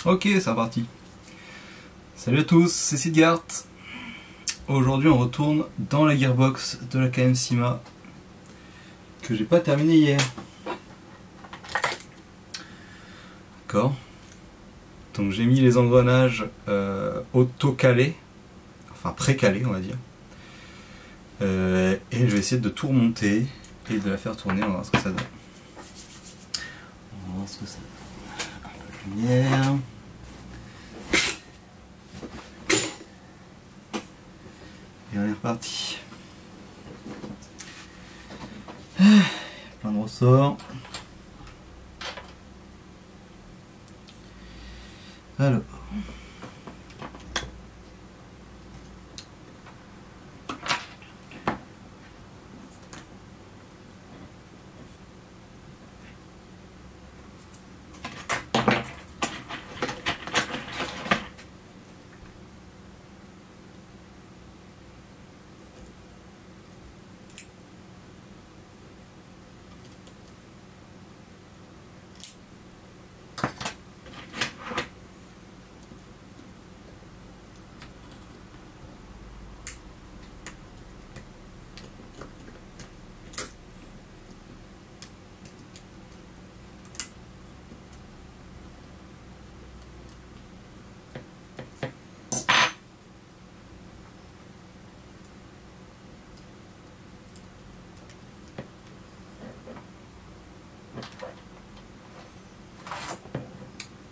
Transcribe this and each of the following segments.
Ok, c'est reparti. Salut à tous, c'est Sidgart. Aujourd'hui on retourne dans la gearbox de la KM Sima que j'ai pas terminé hier. D'accord. Donc j'ai mis les engrenages auto-calés, enfin pré-calés on va dire. Et je vais essayer de tout remonter et de la faire tourner, on va voir ce que ça donne. On va voir ce que ça donne. Un peu de lumière. Et on est reparti. Plein de ressorts. Alors.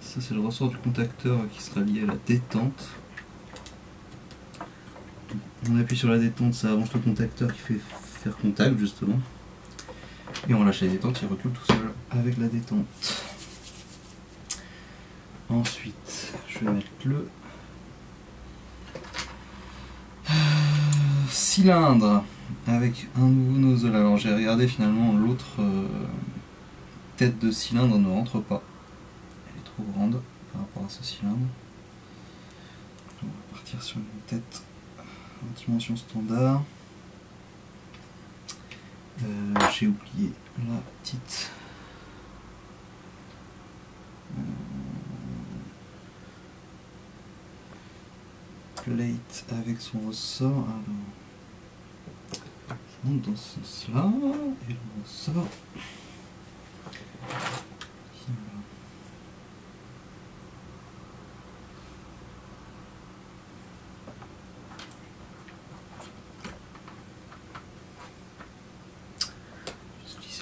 Ça c'est le ressort du contacteur qui sera lié à la détente. On appuie sur la détente, ça avance le contacteur qui fait faire contact justement. Et on lâche la détente, il recule tout seul avec la détente. Ensuite, je vais mettre le cylindre avec un nouveau nozzle. Alors j'ai regardé finalement l'autre tête de cylindre ne rentre pas. Trop grande par rapport à ce cylindre. On va partir sur une tête en dimension standard. J'ai oublié la petite plate avec son ressort. Alors, je monte dans ce sens-là et le ressort.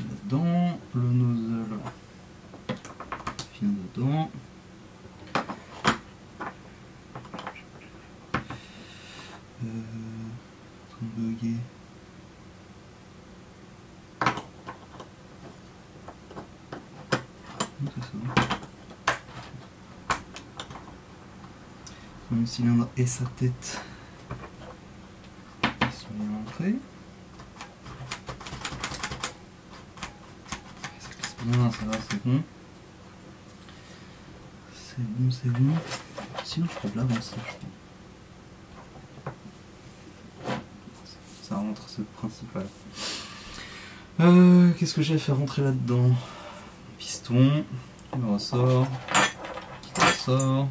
Là-dedans, le nozzle vient dedans. Bugué. C'est ça. Le cylindre et sa tête sont bien entrés. Non, ça va, c'est bon. C'est bon, c'est bon. Sinon, je peux l'avancer, je crois. Ça rentre, c'est le principal. Qu'est-ce que j'ai à faire rentrer là-dedans? Piston, le ressort, le ressort.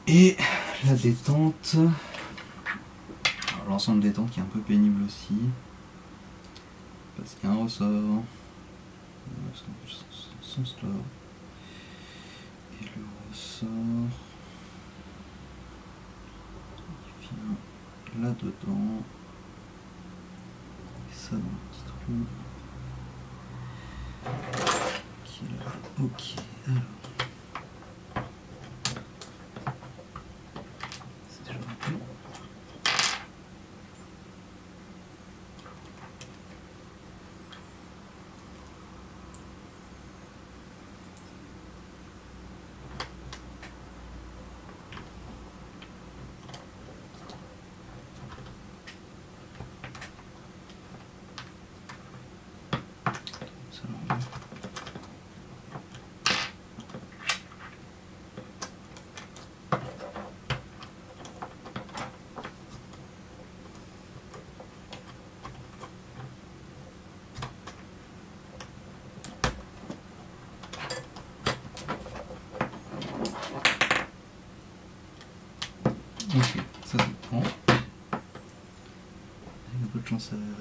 Et la détente. L'ensemble détente qui est un peu pénible aussi. Parce qu'il y a un ressort, sens là, et le ressort qui vient là-dedans, et ça dans le petit trou qui est là. Ok, alors. C'est déjà rempli.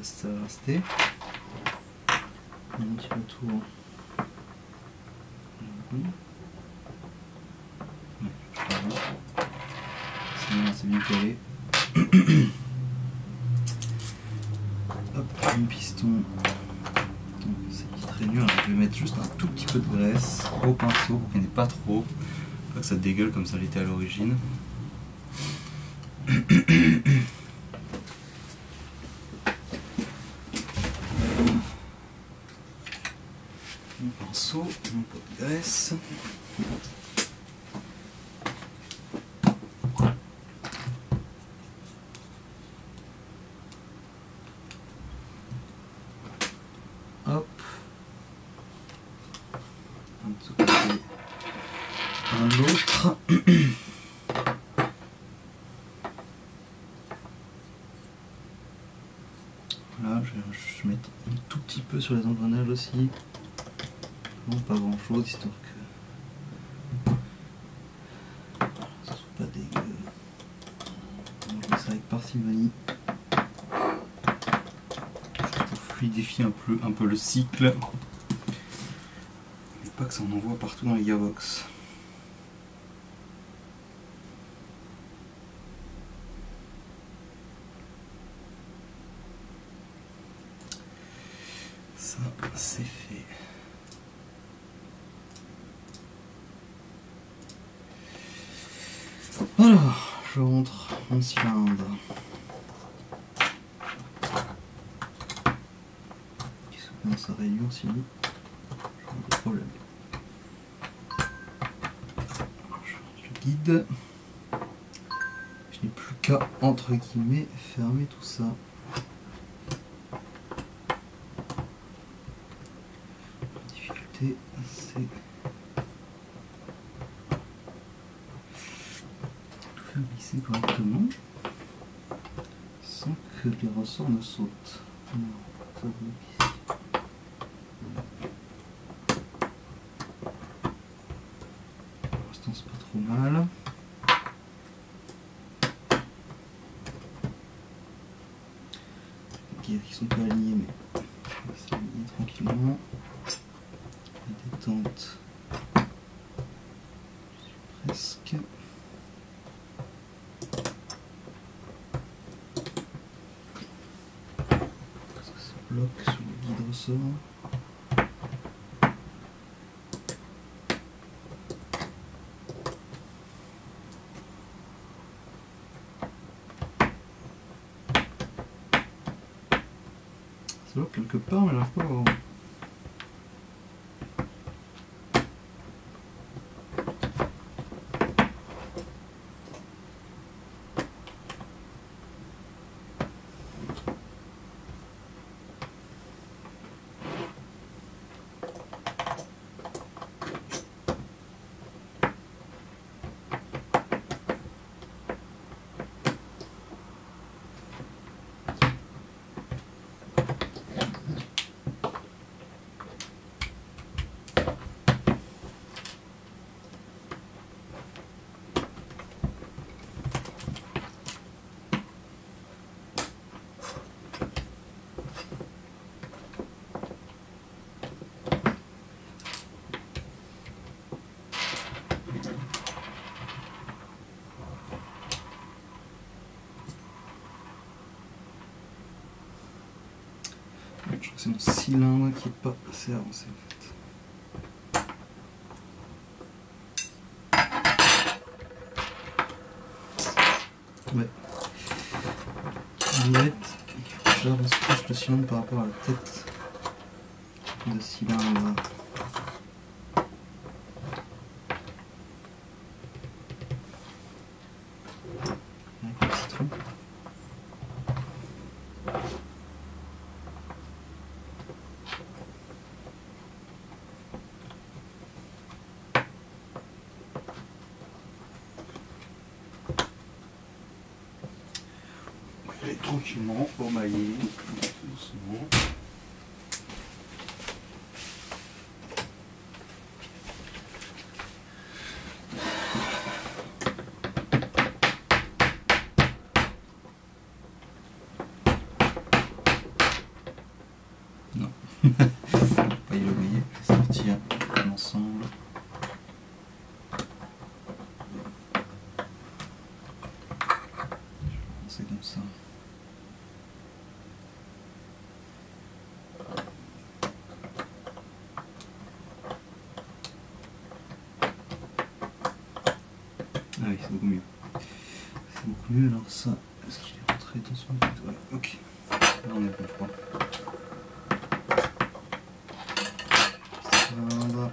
ça va rester. Un petit retour. C'est bien calé. Hop, un piston. C'est très dur. Je vais mettre juste un tout petit peu de graisse au pinceau pour qu'il n'y ait pas trop. Pas que ça dégueule comme ça l'était à l'origine. Mon pinceau, mon pot de graisse. Hop. Un de ce côté, un de l'autre. Voilà, je vais mettre un tout petit peu sur les engrenages aussi. Non, pas grand chose, histoire que ça soit pas dégueu. On va jouer ça avec parcimonie. Juste pour fluidifier un peu le cycle. Mais pas que ça en envoie partout dans les gearbox. Ça, c'est fait. Alors, je rentre mon cylindre. Qui se commence à réduire sinon. J'aurai des problèmes. Je guide. Je n'ai plus qu'à, entre guillemets, fermer tout ça. La difficulté, c'est tout faire glisser correctement sans que les ressorts ne sautent. Non, ça bloque ici. Pour l'instant, c'est pas trop mal. Qui sont pas alignés, mais on va s'aligner tranquillement. La détente, je suis presque. Parce que ça bloque sur le guide ressort. Quelque part, mais j'arrive pas à voir. Je crois que c'est mon cylindre qui n'est pas assez avancé en fait. Ouais. En fait, il faut que j'avance plus le cylindre par rapport à la tête de cylindre. Avec le citron. Et tranquillement, emmailler, doucement. Pas y l'oublier, je vais sortir l'ensemble. C'est comme ça. Ah oui, c'est beaucoup mieux. C'est beaucoup mieux, alors ça, est-ce qu'il est rentré dans son but? Ouais, ok. Là on est bon, je crois. Voilà.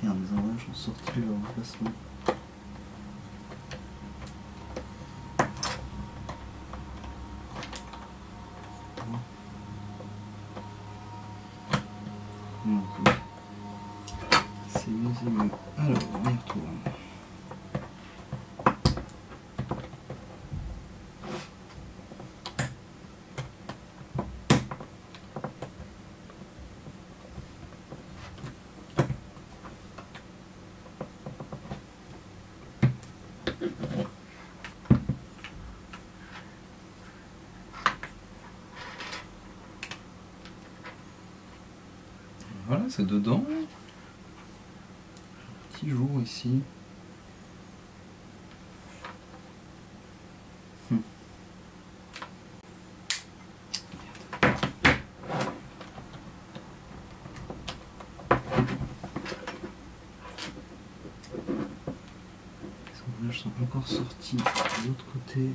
Merde, les engrenages ont sorti leur emplacement. C'est mieux, c'est mieux. Alors, on y retourne. Voilà, c'est dedans. Petit jour ici. Les engrenages sont encore sortis de l'autre côté.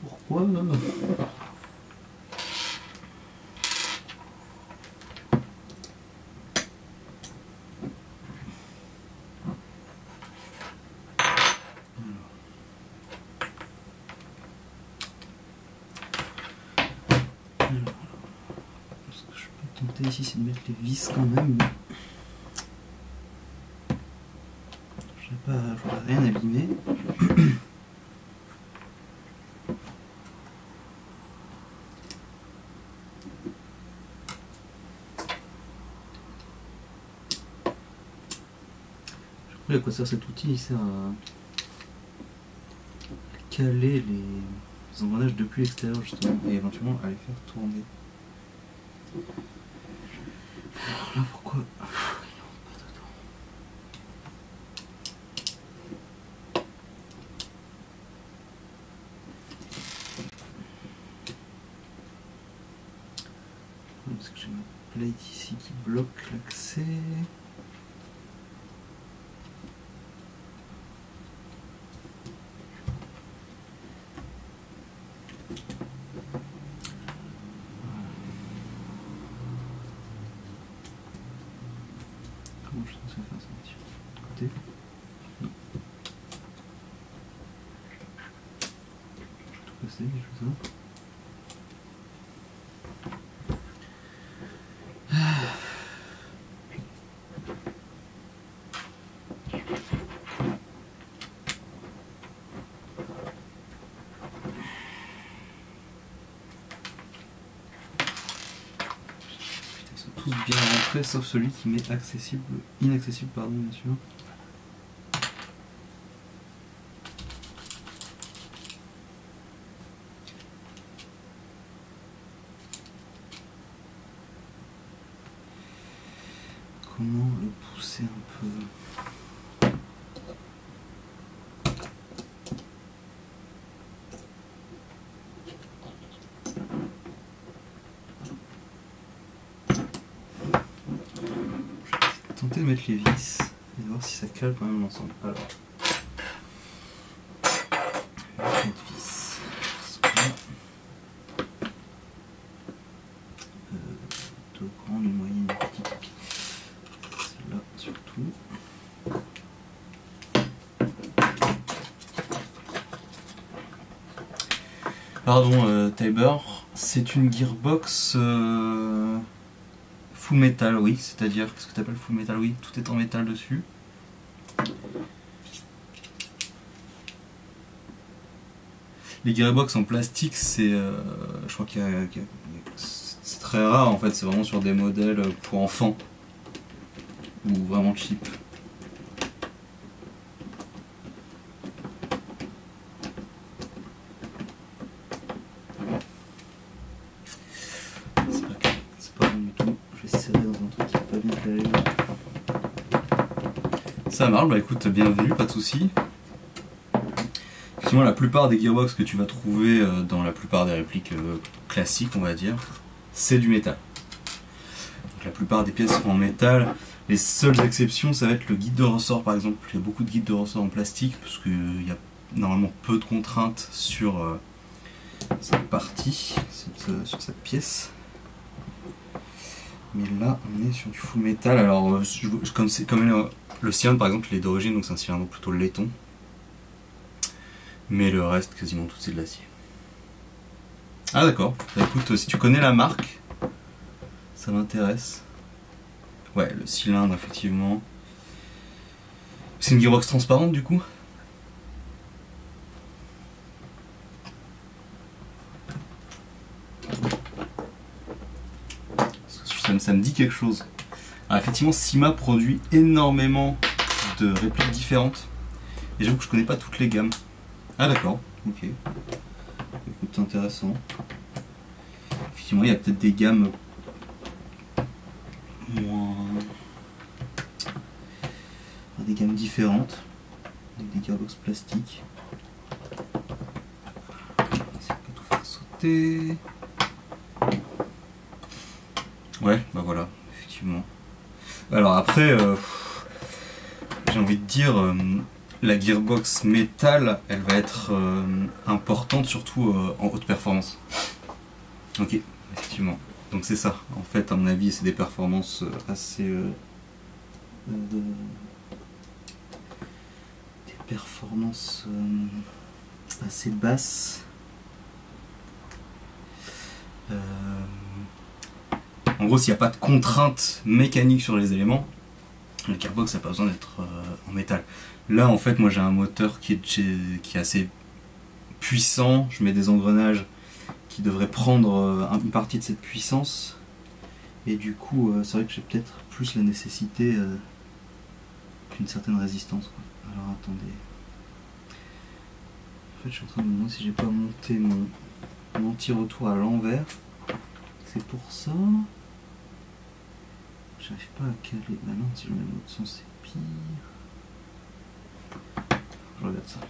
Pourquoi ? Ce que je peux tenter ici, c'est de mettre les vis quand même. Je voudrais rien abîmer. À quoi sert cet outil? Il sert à caler les engrenages depuis l'extérieur justement et éventuellement à les faire tourner. Alors là pourquoi il rentre pas dedans? Parce que j'ai ma plate ici qui bloque l'accès. Comment je suis censé faire ça ici? Côté? Non. Je vais tout casser, je fais ça. Tous bien rentrés sauf celui qui m'est inaccessible pardon bien sûr. Comment le pousser un peu? Tenter de mettre les vis et voir si ça cale quand même l'ensemble. Alors, les vis sont là. Deux grandes, une moyenne, une petite. Celle-là surtout. Pardon, Tiber, c'est une gearbox full métal, oui, c'est-à-dire, qu'est-ce que tu appelles full métal? Oui, tout est en métal dessus. Les Gearbox en plastique, c'est, je crois c'est très rare en fait, c'est vraiment sur des modèles pour enfants ou vraiment cheap. C'est pas bon du tout, je vais serrer dans un truc qui est pas bien terrible. Ça marche, bah écoute, bienvenue, pas de soucis. Effectivement, la plupart des gearbox que tu vas trouver dans la plupart des répliques classiques, on va dire, c'est du métal. Donc, la plupart des pièces sont en métal. Les seules exceptions, ça va être le guide de ressort par exemple. Il y a beaucoup de guides de ressort en plastique parce qu'il y a normalement peu de contraintes sur cette partie, sur cette pièce. Mais là, on est sur du full métal. Alors, comme le cylindre par exemple, il est d'origine, donc c'est un cylindre plutôt laiton. Mais le reste, quasiment tout, c'est de l'acier. Ah d'accord. Bah, écoute, si tu connais la marque, ça m'intéresse. Ouais, le cylindre, effectivement. C'est une gearbox transparente, du coup? Ça me dit quelque chose. Alors, effectivement, Syma produit énormément de répliques différentes. Et j'avoue que je connais pas toutes les gammes. Ah d'accord, ok. Écoute, intéressant. Effectivement, il y a peut-être des gammes moins... des gammes différentes. Avec des gearbox plastiques. On va essayer de tout faire sauter. Ouais, bah voilà, effectivement. Alors après, j'ai envie de dire... la gearbox métal, elle va être importante surtout en haute performance. Ok, effectivement. Donc c'est ça. En fait, à mon avis, c'est des performances assez... des performances assez basses. En gros, s'il n'y a pas de contrainte mécanique sur les éléments, la gearbox n'a pas besoin d'être en métal. Là, en fait, moi j'ai un moteur qui est assez puissant. Je mets des engrenages qui devraient prendre une partie de cette puissance. Et du coup, c'est vrai que j'ai peut-être plus la nécessité qu'une certaine résistance, quoi. Alors attendez. En fait, je suis en train de me demander si j'ai pas monté mon anti-retour à l'envers. C'est pour ça. J'arrive pas à caler. Bah non, si je mets dans l'autre sens, c'est pire. Je regarde ça.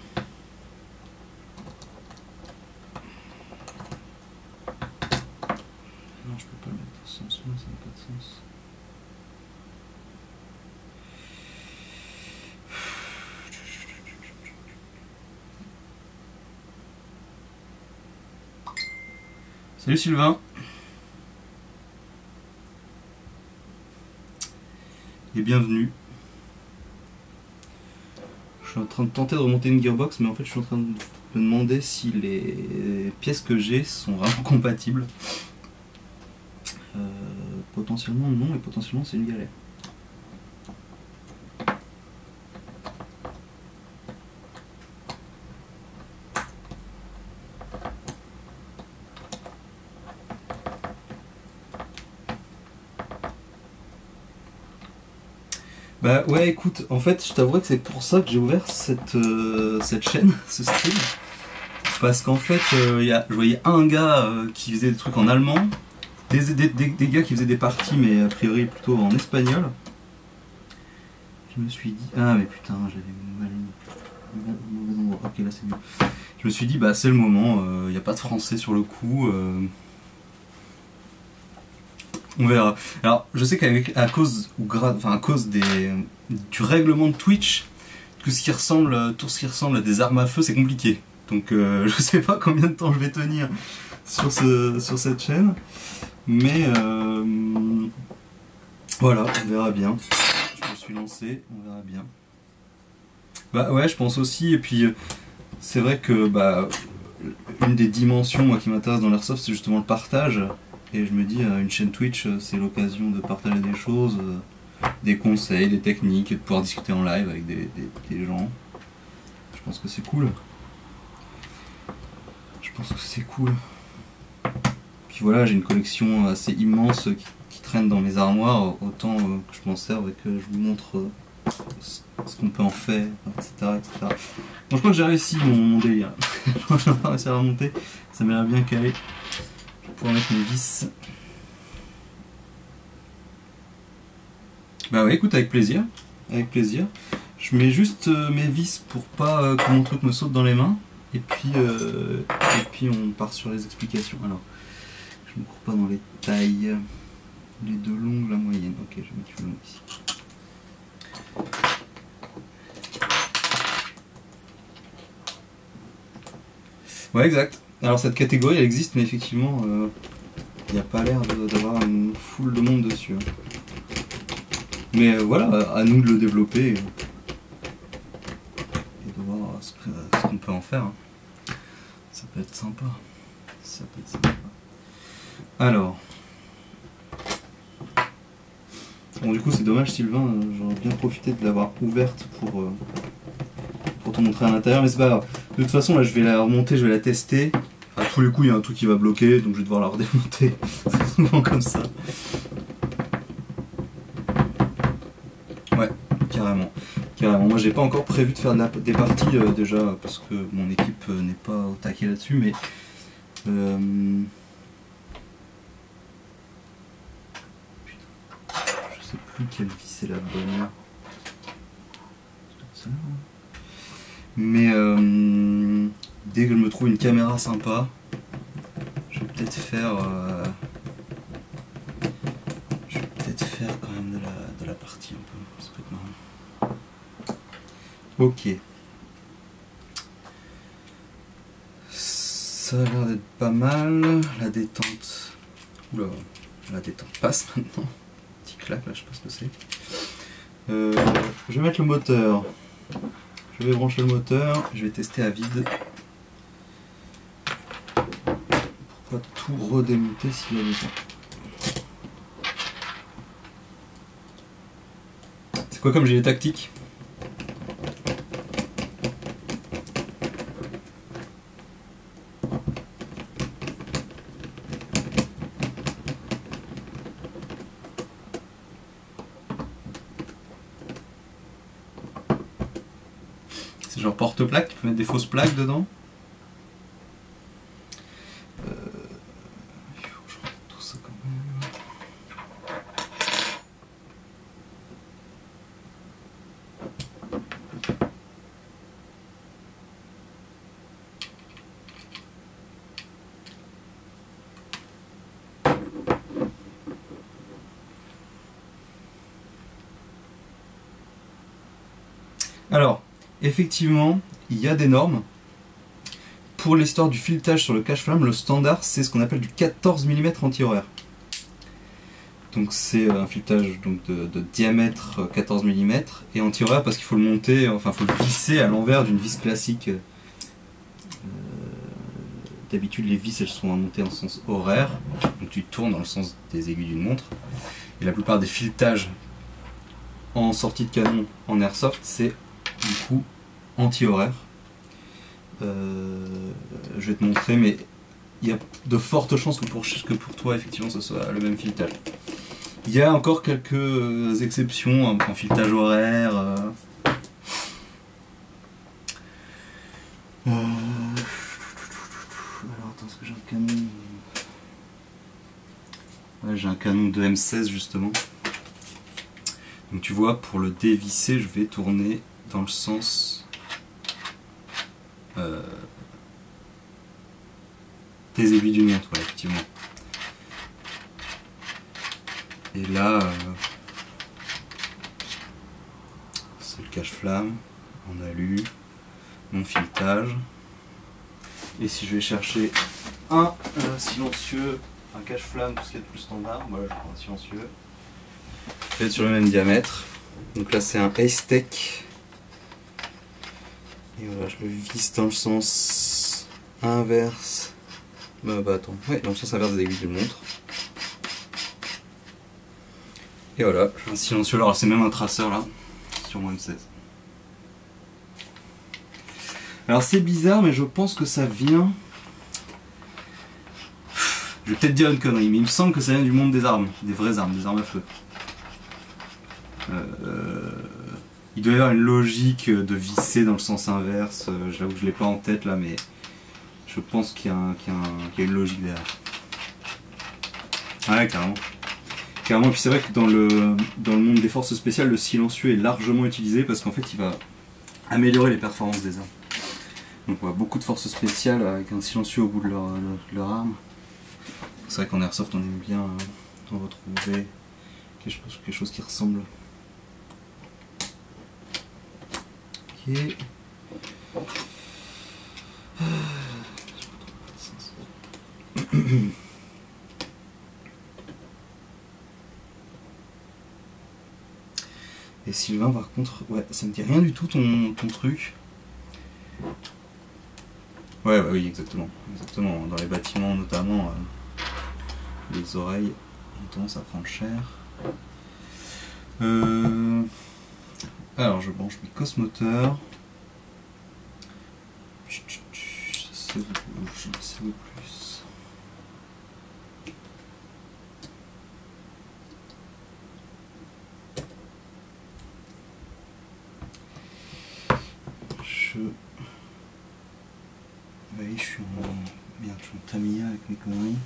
Non, je peux pas le mettre dans ce sens-là, ça n'a pas de sens. Salut Sylvain. Et bienvenue. Je suis en train de tenter de remonter une gearbox, mais en fait je suis en train de me demander si les pièces que j'ai sont vraiment compatibles. Potentiellement non, et potentiellement c'est une galère. Bah ouais, écoute, en fait je t'avouerai que c'est pour ça que j'ai ouvert cette chaîne, ce stream. Parce qu'en fait, je voyais un gars qui faisait des trucs en allemand, des gars qui faisaient des parties, mais a priori plutôt en espagnol. Je me suis dit, ah mais putain, j'avais mal au mauvais endroit. Ok, là c'est mieux. Je me suis dit, bah c'est le moment, il n'y a pas de français sur le coup. On verra. Alors, je sais qu'à cause du règlement de Twitch, tout ce qui ressemble à des armes à feu, c'est compliqué. Donc, je sais pas combien de temps je vais tenir sur cette chaîne, mais voilà, on verra bien. Je me suis lancé, on verra bien. Bah ouais, je pense aussi. Et puis, c'est vrai que une des dimensions moi qui m'intéresse dans l'airsoft, c'est justement le partage. Et je me dis, une chaîne Twitch, c'est l'occasion de partager des choses, des conseils, des techniques, de pouvoir discuter en live avec des gens. Je pense que c'est cool. pense que c'est cool. Puis voilà, j'ai une collection assez immense qui traîne dans mes armoires, autant que je m'en serve et que je vous montre ce qu'on peut en faire, etc. etc. Bon, je crois que j'ai réussi mon délire. Je crois que j'ai pas réussi à remonter, ça m'a l'air bien calé. Je vais pouvoir mettre mes vis. Bah ouais, écoute, avec plaisir. Avec plaisir. Je mets juste mes vis pour pas que mon truc me saute dans les mains. Et puis on part sur les explications. Alors, je ne cours pas dans les tailles. Les deux longues, la moyenne. Ok, je vais mettre une longue ici. Ouais, exact. Alors cette catégorie, elle existe, mais effectivement, il n'y a pas l'air d'avoir une foule de monde dessus. Mais voilà, à nous de le développer et de voir ce qu'on peut en faire. Ça peut être sympa. Ça peut être sympa. Alors. Bon, du coup, c'est dommage, Sylvain, j'aurais bien profité de l'avoir ouverte pour te montrer à l'intérieur, mais c'est pas grave. De toute façon, là, je vais la remonter, je vais la tester. À tous les coups, il y a un truc qui va bloquer, donc je vais devoir la redémonter. C'est souvent comme ça. Ouais, carrément. Carrément. Moi, j'ai pas encore prévu de faire des parties déjà, parce que mon équipe n'est pas au taquet là-dessus, mais. Je sais plus quelle vis est la bonne. Mais dès que je me trouve une caméra sympa, je vais peut-être faire quand même de la partie un peu. Ça peut être marrant. Ok. Ça a l'air d'être pas mal. La détente. Oula, la détente passe maintenant. Petit clac là, je sais pas ce que c'est. Je vais mettre le moteur. Je vais brancher le moteur, je vais tester à vide. Pourquoi tout redémonter s'il y a besoin. C'est quoi comme gilet tactique? C'est genre porte-plaque, tu peux mettre des fausses plaques dedans. Il faut que je remette tout ça quand même. Alors, effectivement, il y a des normes. Pour l'histoire du filetage sur le cache-flamme, le standard, c'est ce qu'on appelle du 14 mm anti-horaire. Donc c'est un filetage donc, de diamètre 14 mm et anti-horaire parce qu'il faut le monter, enfin il faut le visser à l'envers d'une vis classique. D'habitude les vis elles sont montées en sens horaire, donc tu tournes dans le sens des aiguilles d'une montre. Et la plupart des filetages en sortie de canon en airsoft, c'est du coup anti-horaire. Je vais te montrer, mais il y a de fortes chances que pour toi effectivement ce soit le même filetage. Il y a encore quelques exceptions en filetage horaire. Alors attends, est-ce que j'ai un canon? Ouais, j'ai un canon de M16 justement. Donc tu vois, pour le dévisser, je vais tourner dans le sens des aiguilles d'une montre, ouais, effectivement. Et là, c'est le cache-flamme en alu, mon filetage. Et si je vais chercher un silencieux, un cache-flamme, tout ce qui est de plus standard, voilà, je prends un silencieux. Je vais être sur le même diamètre. Donc là, c'est un Ace-Tech. Et voilà, je le visse dans le sens inverse. Bah attends, ouais, dans le sens inverse des aiguilles de montre. Et voilà, j'ai un silencieux. Alors c'est même un traceur là, sur mon M16. Alors c'est bizarre, mais je pense que ça vient Je vais peut-être dire une connerie, mais il me semble que ça vient du monde des armes, des vraies armes, des armes à feu. Il doit y avoir une logique de visser dans le sens inverse. J'avoue que je l'ai pas en tête là, mais je pense qu'il y a une logique derrière. Ouais, carrément. Carrément, et puis c'est vrai que dans le monde des forces spéciales, le silencieux est largement utilisé parce qu'en fait il va améliorer les performances des armes. Donc on voit beaucoup de forces spéciales avec un silencieux au bout de leur arme. C'est vrai qu'en airsoft on aime bien en retrouver quelque chose qui ressemble. Ok. Et Sylvain par contre, ouais, ça me dit rien du tout ton truc. Ouais, bah oui, exactement. Exactement. Dans les bâtiments notamment, les oreilles ont tendance à prendre cher. Alors je branche mes cosmoteurs. C'est le plus. Oui, je suis en... Merde, je suis en Tamiya avec mes conneries.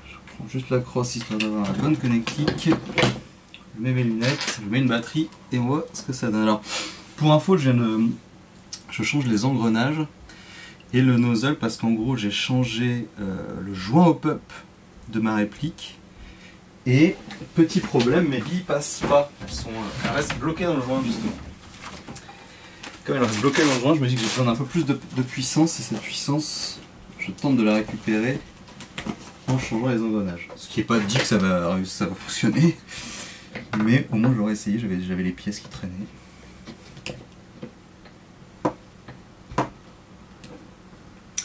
Je prends juste la crosse histoire d'avoir la bonne connectique. Je mets mes lunettes, je mets une batterie et on voit ce que ça donne. Alors, pour info, je change les engrenages et le nozzle parce qu'en gros, j'ai changé le joint au pop de ma réplique. Et petit problème, mes billes passent pas. Elles restent bloquées dans le joint justement. Comme elles restent bloquées dans le joint, je me dis que j'ai besoin d'un peu plus de puissance et cette puissance, je tente de la récupérer en changeant les engrenages. Ce qui n'est pas dit que ça va fonctionner, mais au moins j'aurais essayé, j'avais les pièces qui traînaient.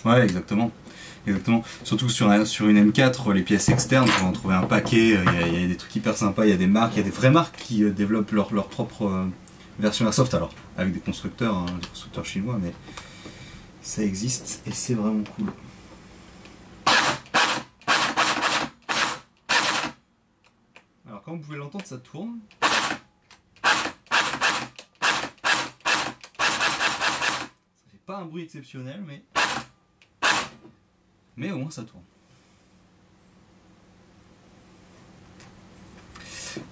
Ouais, exactement. Exactement. Surtout sur une M4, les pièces externes, on va en trouver un paquet, il y a des trucs hyper sympas, il y a des marques, il y a des vraies marques qui développent leur propre version Airsoft, alors avec des constructeurs chinois, mais ça existe et c'est vraiment cool. Alors comme vous pouvez l'entendre, ça tourne. Ça fait pas un bruit exceptionnel, mais au moins ça tourne.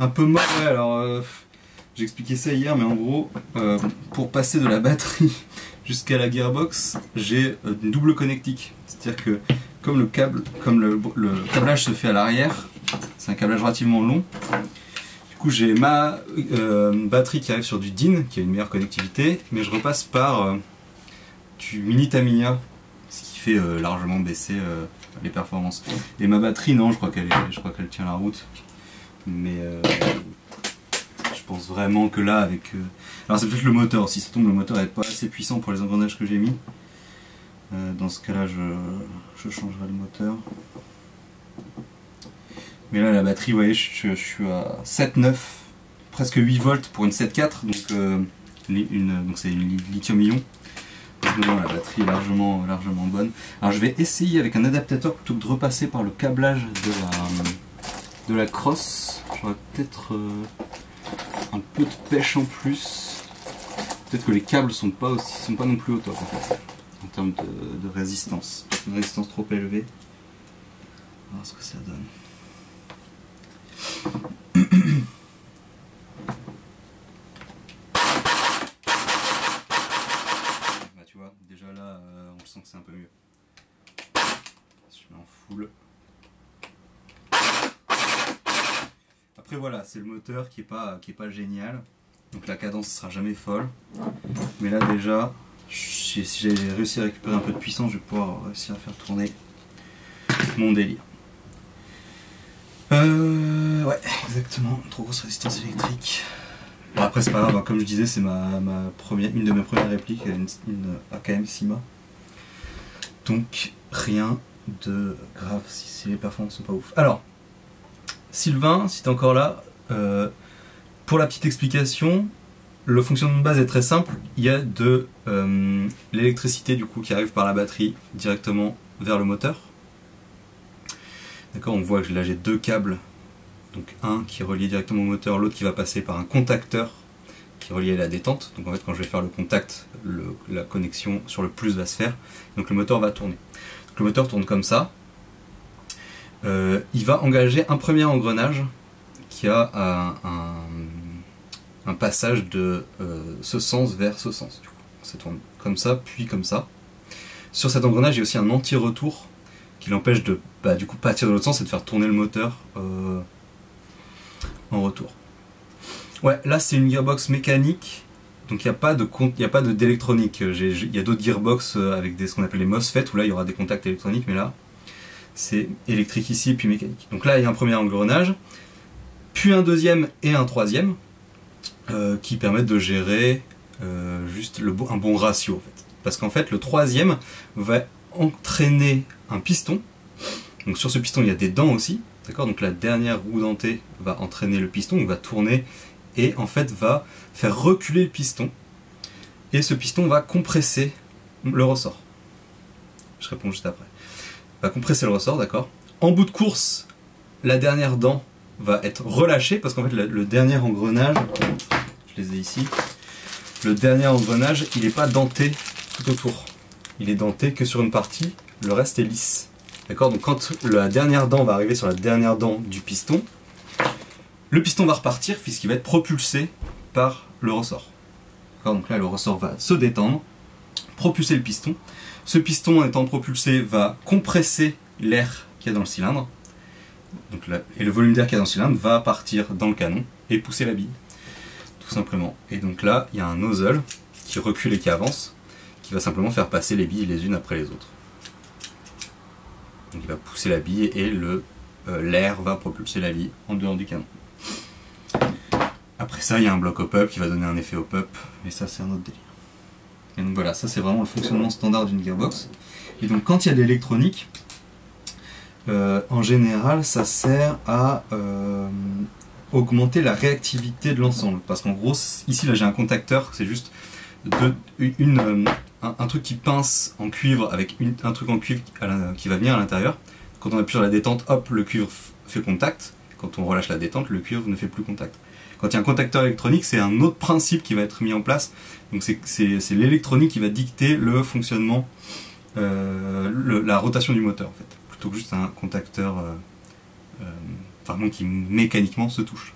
Un peu mal, ouais, alors j'ai expliqué ça hier, mais en gros, pour passer de la batterie jusqu'à la gearbox, j'ai une double connectique. C'est-à-dire que comme le câblage se fait à l'arrière, c'est un câblage relativement long, du coup j'ai ma batterie qui arrive sur du DIN, qui a une meilleure connectivité, mais je repasse par du mini Tamiya, ce qui fait largement baisser les performances. Et ma batterie, non, je crois qu'elle tient la route. Mais je pense vraiment que là, avec... Alors c'est peut-être le moteur, si ça tombe, le moteur n'est pas assez puissant pour les engrenages que j'ai mis. Dans ce cas-là, je changerai le moteur. Mais là, la batterie, vous voyez, je suis à 7,9, presque 8 volts pour une 7,4, donc c'est une lithium-ion. Donc la batterie est largement bonne. Alors je vais essayer avec un adaptateur plutôt que de repasser par le câblage de la crosse. J'aurais peut-être un peu de pêche en plus. Peut-être que les câbles sont pas non plus au top en fait, en termes de résistance. Peut-être une résistance trop élevée. On va voir ce que ça donne. Bah tu vois, déjà là, on sent que c'est un peu mieux. Si je mets en full. Après voilà, c'est le moteur qui est pas génial, donc la cadence sera jamais folle. Mais là déjà, si j'ai réussi à récupérer un peu de puissance, je vais pouvoir réussir à faire tourner mon délire. Ouais, exactement, trop grosse résistance électrique. Bon après c'est pas grave, comme je disais, c'est une de mes premières répliques, une AKM Sima. Donc rien de grave si les performances sont pas ouf. Alors, Sylvain, si t'es encore là, pour la petite explication, le fonctionnement de base est très simple. Il y a de l'électricité du coup qui arrive par la batterie directement vers le moteur. D'accord, on voit que là j'ai deux câbles, donc un qui est relié directement au moteur, l'autre qui va passer par un contacteur qui est relié à la détente. Donc en fait quand je vais faire le contact, la connexion sur le plus va se faire, donc le moteur va tourner. Donc, le moteur tourne comme ça. Il va engager un premier engrenage qui a un passage de ce sens vers ce sens. Du coup, ça tourne comme ça, puis comme ça. Sur cet engrenage, il y a aussi un anti-retour qui l'empêche de du coup partir de l'autre sens et de faire tourner le moteur en retour. Ouais, là c'est une gearbox mécanique, donc il n'y a pas d'électronique. Il y a d'autres gearbox avec ce qu'on appelle les MOSFET, où là il y aura des contacts électroniques, mais là c'est électrique ici et puis mécanique. Donc là il y a un premier engrenage, puis un deuxième et un troisième, qui permettent de gérer juste un bon ratio en fait. Parce qu'en fait le troisième va entraîner un piston. Donc sur ce piston il y a des dents aussi, d'accord. Donc la dernière roue dentée va entraîner le piston, il va tourner et en fait va faire reculer le piston. Et ce piston va compresser le ressort. Je réponds juste après. Va compresser le ressort, d'accord. En bout de course, la dernière dent va être relâchée parce qu'en fait le dernier engrenage, je les ai ici, le dernier engrenage il n'est pas denté tout autour. Il est denté que sur une partie, le reste est lisse. D'accord, donc quand la dernière dent va arriver sur la dernière dent du piston, le piston va repartir puisqu'il va être propulsé par le ressort. D'accord, donc là le ressort va se détendre, propulser le piston. Ce piston étant propulsé va compresser l'air qu'il y a dans le cylindre. Donc là, et le volume d'air qu'il y a dans le cylindre va partir dans le canon et pousser la bille. Tout simplement. Et donc là, il y a un nozzle qui recule et qui avance, qui va simplement faire passer les billes les unes après les autres. Donc il va pousser la bille et l'air va propulser la bille en dehors du canon. Après ça, il y a un bloc hop-up qui va donner un effet hop-up, et ça c'est un autre délire. Et donc voilà, ça c'est vraiment le fonctionnement standard d'une gearbox. Et donc quand il y a de l'électronique, en général ça sert à augmenter la réactivité de l'ensemble. Parce qu'en gros, ici là j'ai un contacteur, c'est juste un truc qui pince en cuivre avec un truc en cuivre qui va venir à l'intérieur. Quand on appuie sur la détente, hop, le cuivre fait contact. Quand on relâche la détente, le cuivre ne fait plus contact. Quand il y a un contacteur électronique, c'est un autre principe qui va être mis en place. Donc c'est l'électronique qui va dicter le fonctionnement, la rotation du moteur en fait, plutôt que juste un contacteur vraiment qui mécaniquement se touche.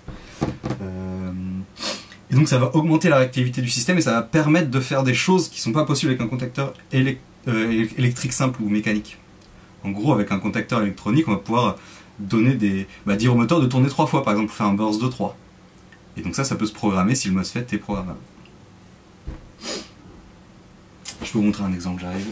Et donc ça va augmenter la réactivité du système et ça va permettre de faire des choses qui ne sont pas possibles avec un contacteur électrique simple ou mécanique. En gros, avec un contacteur électronique, on va pouvoir dire au moteur de tourner 3 fois, par exemple, pour faire un burst de 3. Et donc ça peut se programmer si le MOSFET est programmable. Je peux vous montrer un exemple, j'arrive.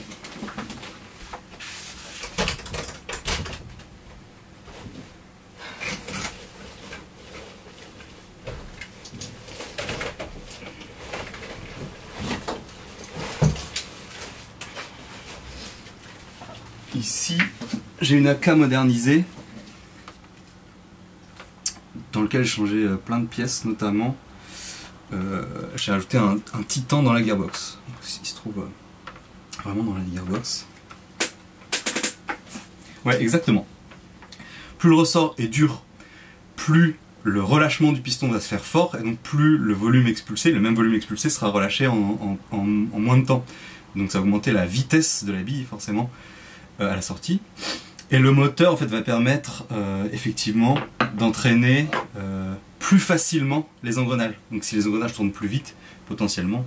Ici, j'ai une AK modernisée dans lequel j'ai changé plein de pièces, notamment j'ai ajouté un titan dans la gearbox. Donc, il se trouve vraiment dans la gearbox. Ouais, exactement. Plus le ressort est dur, plus le relâchement du piston va se faire fort, et donc plus le volume expulsé, le même volume expulsé, sera relâché en moins de temps. Donc ça va augmenter la vitesse de la bille, forcément, à la sortie. Et le moteur en fait va permettre effectivement d'entraîner plus facilement les engrenages. Donc si les engrenages tournent plus vite, potentiellement,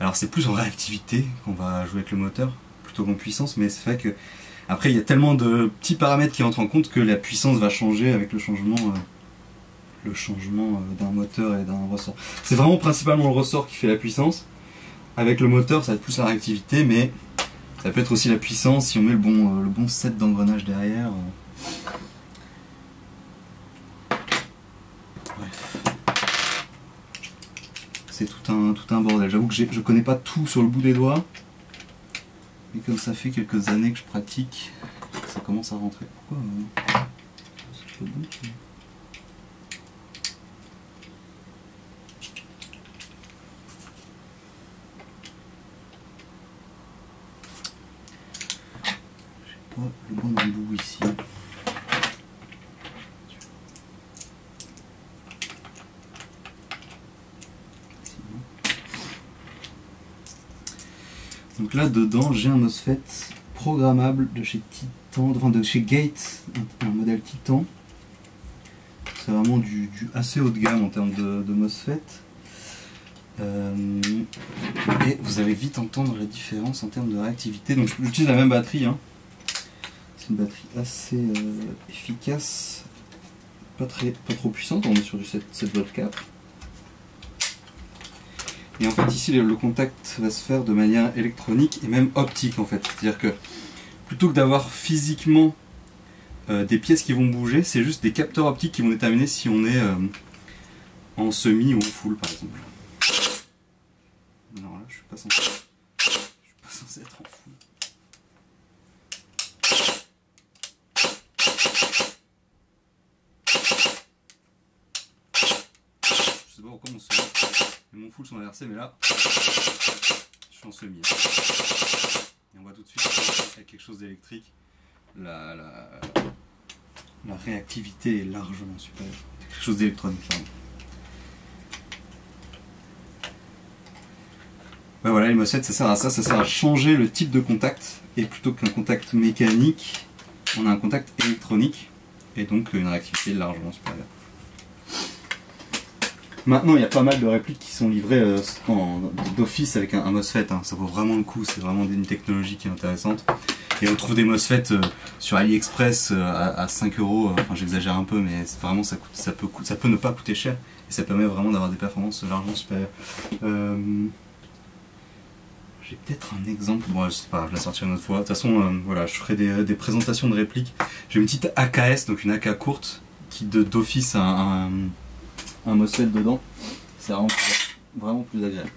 alors c'est plus en réactivité qu'on va jouer avec le moteur, plutôt qu'en puissance, mais c'est vrai que après il y a tellement de petits paramètres qui entrent en compte que la puissance va changer avec le changement d'un moteur et d'un ressort. C'est vraiment principalement le ressort qui fait la puissance. Avec le moteur ça va être plus la réactivité, mais ça peut être aussi la puissance si on met le bon set d'engrenage derrière. Bref. C'est tout un bordel. J'avoue que je connais pas tout sur le bout des doigts. Mais comme ça fait quelques années que je pratique, ça commence à rentrer. Pourquoi c'est pas bon, pas le bon embout ici. Donc là dedans j'ai un MOSFET programmable de chez Titan, enfin de chez Gate, un modèle Titan. C'est vraiment du assez haut de gamme en termes de MOSFET. Et vous allez vite entendre la différence en termes de réactivité. Donc j'utilise la même batterie, hein. C'est une batterie assez efficace, pas trop puissante, on est sur du 7V4. Et en fait ici le contact va se faire de manière électronique et même optique en fait. C'est-à-dire que plutôt que d'avoir physiquement des pièces qui vont bouger, c'est juste des capteurs optiques qui vont déterminer si on est en semi ou en full par exemple. Non là je suis pas censé être en full. Je sais pas pourquoi mon semi et mon full sont inversés, mais là je suis en semi. Et on voit tout de suite qu'il y a quelque chose d'électrique. La réactivité est largement supérieure. C'est quelque chose d'électronique. Ben voilà, les MOSFET ça sert à ça sert à changer le type de contact. Et plutôt qu'un contact mécanique, on a un contact électronique. Et donc une réactivité largement supérieure. Maintenant, il y a pas mal de répliques qui sont livrées d'office avec un MOSFET. Hein. Ça vaut vraiment le coup, c'est vraiment une technologie qui est intéressante. Et on trouve des MOSFET sur AliExpress à 5 €. Enfin, j'exagère un peu, mais vraiment ça peut ne pas coûter cher. Et ça permet vraiment d'avoir des performances largement supérieures. J'ai peut-être un exemple, bon je sais pas, je la sortirai une autre fois. De toute façon, voilà, je ferai des présentations de répliques. J'ai une petite AKS, donc une AK courte, qui d'office a un MOSFET dedans. C'est vraiment plus agréable.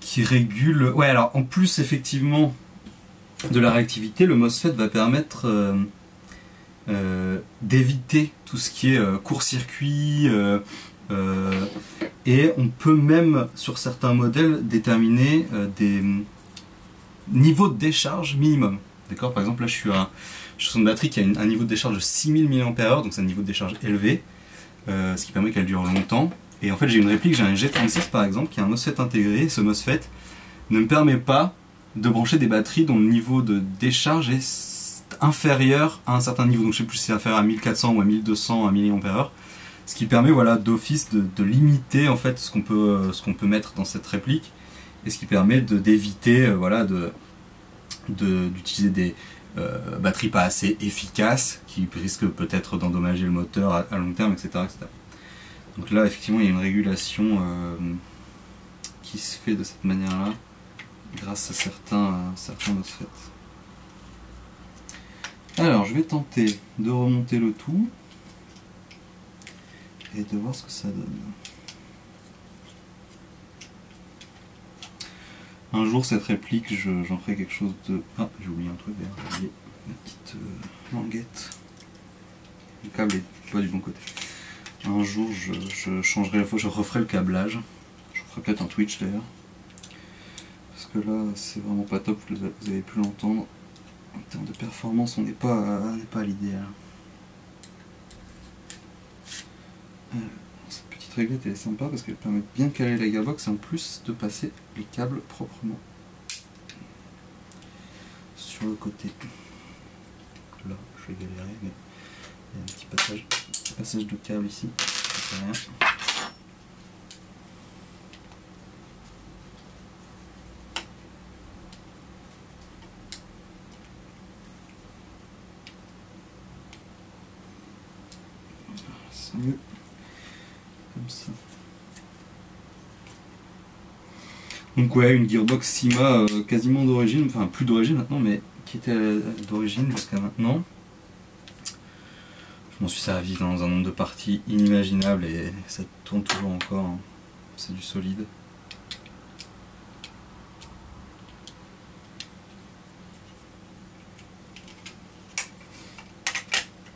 Qui régule... Ouais, alors en plus effectivement de la réactivité, le MOSFET va permettre d'éviter tout ce qui est court-circuit et on peut même sur certains modèles déterminer des niveaux de décharge minimum. D'accord, par exemple là je suis sur une batterie qui a un niveau de décharge de 6000 mAh, donc c'est un niveau de décharge élevé, ce qui permet qu'elle dure longtemps. Et en fait j'ai une réplique, j'ai un G36 par exemple qui a un MOSFET intégré, et ce MOSFET ne me permet pas de brancher des batteries dont le niveau de décharge est inférieur à un certain niveau, donc je sais plus si c'est inférieur à 1400 ou à 1200 mAh, ce qui permet voilà, d'office de limiter en fait ce qu'on peut mettre dans cette réplique, et ce qui permet d'éviter voilà, d'utiliser des batteries pas assez efficaces qui risquent peut-être d'endommager le moteur à long terme, etc., etc. Donc là effectivement il y a une régulation qui se fait de cette manière-là grâce à certains MOSFET. Alors je vais tenter de remonter le tout et de voir ce que ça donne. Un jour cette réplique j'en ferai quelque chose de... Ah j'ai oublié un truc derrière, j'ai oublié ma petite languette. Le câble est pas du bon côté. Un jour je changerai, je referai le câblage. Je ferai peut-être un Twitch d'ailleurs. Parce que là c'est vraiment pas top, vous avez pu l'entendre. En termes de performance on n'est pas à l'idéal. Cette petite réglette elle est sympa parce qu'elle permet de bien caler la gearbox et en plus de passer les câbles proprement sur le côté. Là je vais galérer mais il y a un petit passage de câble ici, ça fait rien. C'est mieux comme ça. Donc ouais, une gearbox Syma quasiment d'origine, enfin plus d'origine maintenant, mais qui était d'origine jusqu'à maintenant. Je m'en suis servi dans un nombre de parties inimaginable et ça tourne toujours encore, hein. C'est du solide.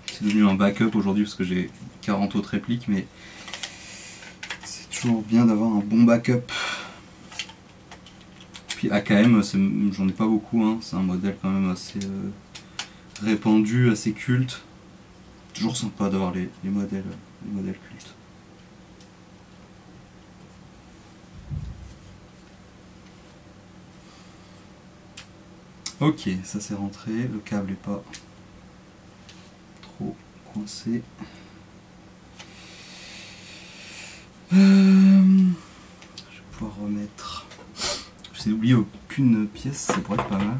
C'est devenu un backup aujourd'hui parce que j'ai 40 autres répliques, mais c'est toujours bien d'avoir un bon backup. Puis AKM, j'en ai pas beaucoup, hein. C'est un modèle quand même assez répandu, assez culte. Toujours sympa d'avoir les modèles cultes. Ok, ça c'est rentré, le câble est pas trop coincé. Je vais pouvoir remettre. J'ai oublié aucune pièce, ça pourrait être pas mal.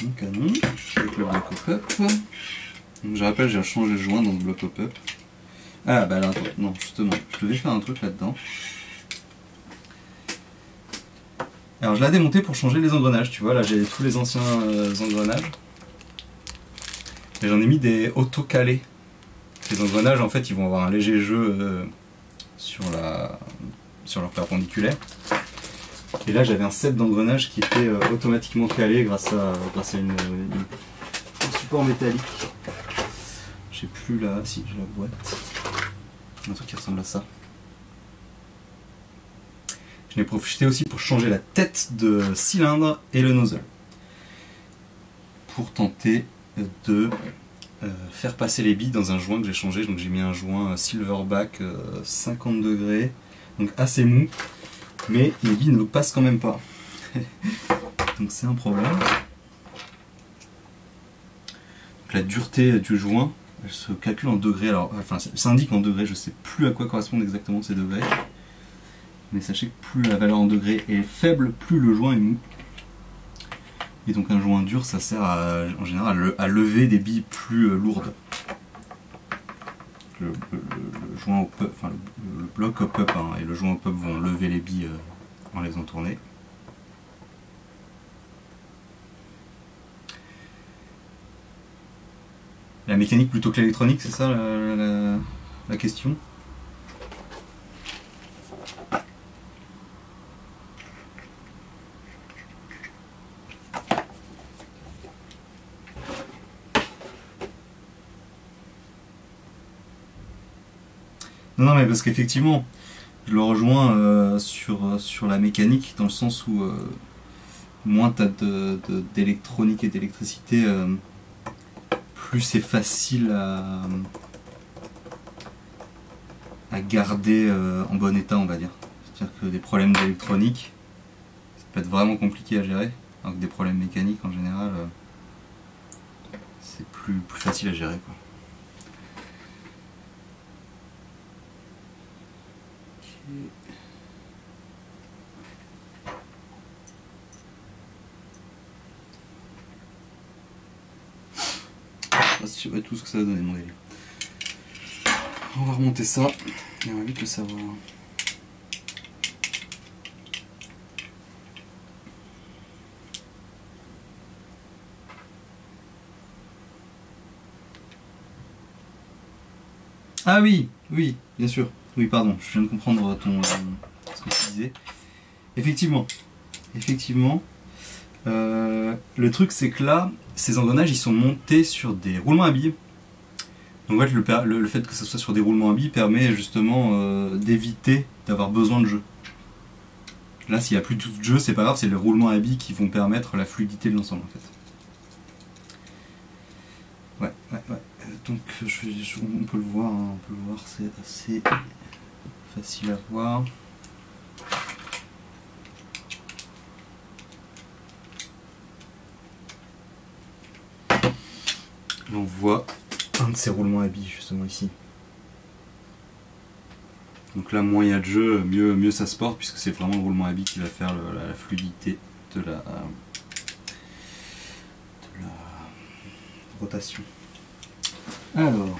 Mon canon, avec le bloc pop-up. Donc je rappelle, j'ai changé le joint dans ce bloc pop-up. Ah bah là, non, justement, je devais faire un truc là-dedans. Alors je l'ai démonté pour changer les engrenages, tu vois, là j'ai tous les anciens engrenages. Et j'en ai mis des auto-calés. Les engrenages en fait ils vont avoir un léger jeu sur leur perpendiculaire. Et là j'avais un set d'engrenages qui était automatiquement calé grâce à un support métallique. J'ai plus là, si j'ai la boîte. Un truc qui ressemble à ça. Je n'ai profité aussi pour changer la tête de cylindre et le nozzle. Pour tenter de faire passer les billes dans un joint que j'ai changé. Donc j'ai mis un joint Silverback 50 degrés, donc assez mou, mais les billes ne passent quand même pas. Donc c'est un problème. Donc la dureté du joint, elle se calcule en degrés. Alors, enfin, ça indique en degrés, je ne sais plus à quoi correspondent exactement ces degrés. Mais sachez que plus la valeur en degrés est faible, plus le joint est mou. Et donc un joint dur, ça sert en général à lever des billes plus lourdes. Le joint au pop, enfin le bloc au pop et le joint au pop vont lever les billes en les faisant tourner. La mécanique plutôt que l'électronique, c'est ça la question? Non, mais parce qu'effectivement, je le rejoins sur la mécanique, dans le sens où moins tu as d'électronique et d'électricité, plus c'est facile à garder en bon état, on va dire. C'est-à-dire que des problèmes d'électronique, ça peut être vraiment compliqué à gérer, alors que des problèmes mécaniques, en général, c'est plus facile à gérer, quoi. Je sais pas tout ce que ça va donner, mon délire. On va remonter ça et on va vite le savoir. Ah oui, oui, bien sûr. Oui, pardon, je viens de comprendre ce que tu disais. Effectivement, le truc c'est que là, ces engrenages ils sont montés sur des roulements à billes. Donc en fait, le fait que ce soit sur des roulements à billes permet justement d'éviter d'avoir besoin de jeu. Là, s'il n'y a plus tout de jeu, c'est pas grave, c'est les roulements à billes qui vont permettre la fluidité de l'ensemble en fait. Ouais. Donc on peut le voir, hein, c'est assez facile à voir. Là, on voit un de ces roulements à billes justement ici. Donc là, moins il y a de jeu, mieux ça se porte, puisque c'est vraiment le roulement à billes qui va faire la fluidité de la rotation. Alors,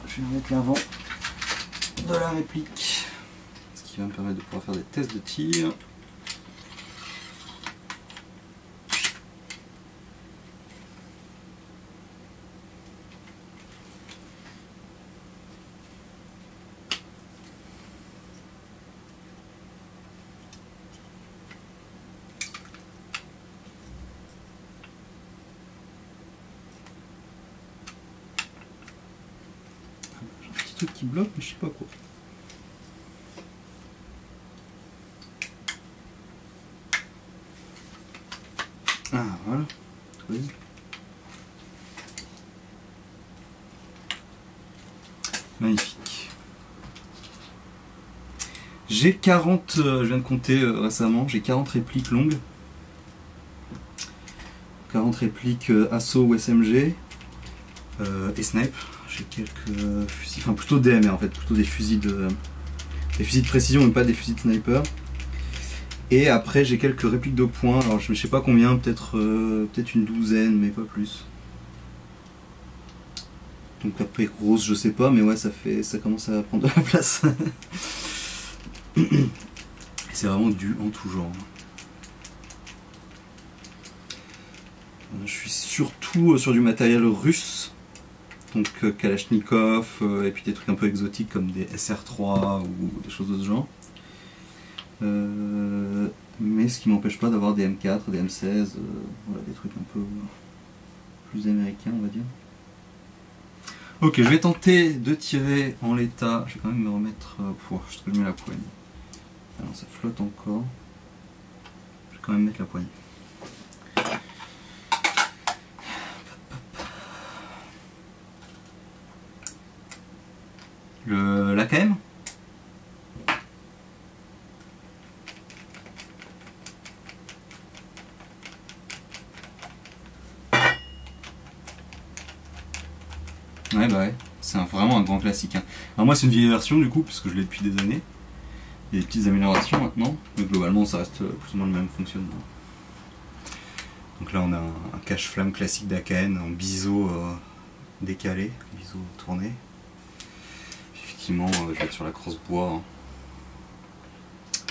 je vais mettre l'avant de la réplique, ce qui va me permettre de pouvoir faire des tests de tir. petit truc qui bloque, mais je sais pas quoi. Ah voilà. Oui. Magnifique. J'ai 40, je viens de compter récemment, j'ai 40 répliques longues. 40 répliques assaut ou SMG et snipe. J'ai quelques fusils, enfin plutôt DMR en fait, plutôt des fusils de précision mais pas des fusils de sniper. Et après j'ai quelques répliques de poing, alors je ne sais pas combien, peut-être une douzaine mais pas plus. Donc après grosse je sais pas, mais ouais ça commence à prendre de la place. C'est vraiment du en tout genre. Je suis surtout sur du matériel russe, donc Kalachnikov, et puis des trucs un peu exotiques comme des SR3 ou des choses de ce genre. Mais ce qui m'empêche pas d'avoir des M4, des M16, voilà, des trucs un peu plus américains on va dire. Ok, je vais tenter de tirer en l'état. Je vais quand même me remettre. Je mets la poigne. Alors ça flotte encore. Je vais quand même mettre la poigne. L'AKM. Ouais bah ouais, c'est vraiment un grand classique. Hein. Alors moi c'est une vieille version du coup, puisque je l'ai depuis des années. Il y a des petites améliorations maintenant, mais globalement ça reste plus ou moins le même fonctionnement. Donc là on a un cache-flamme classique d'AKN en biseau décalé, biseau tourné. Effectivement je vais être sur la crosse bois.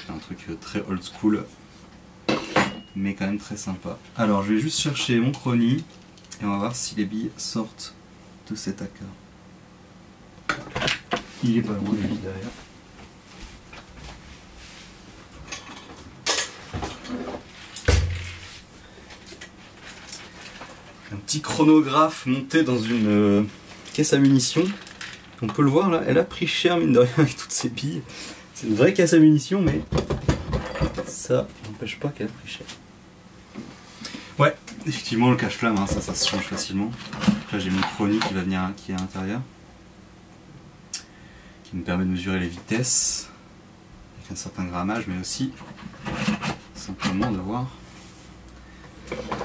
Hein. Un truc très old school, mais quand même très sympa. Alors je vais juste chercher mon chrony, et on va voir si les billes sortent de cet AK. Il est pas loin, les billes derrière. Un petit chronographe monté dans une caisse à munitions. On peut le voir là, elle a pris cher mine de rien avec toutes ces billes. C'est une vraie caisse à munitions, mais ça n'empêche pas qu'elle a pris cher. Ouais, effectivement le cache-flamme, hein, ça se change facilement. Là j'ai mon chrony qui va venir, qui est à l'intérieur, qui me permet de mesurer les vitesses avec un certain grammage, mais aussi simplement de voir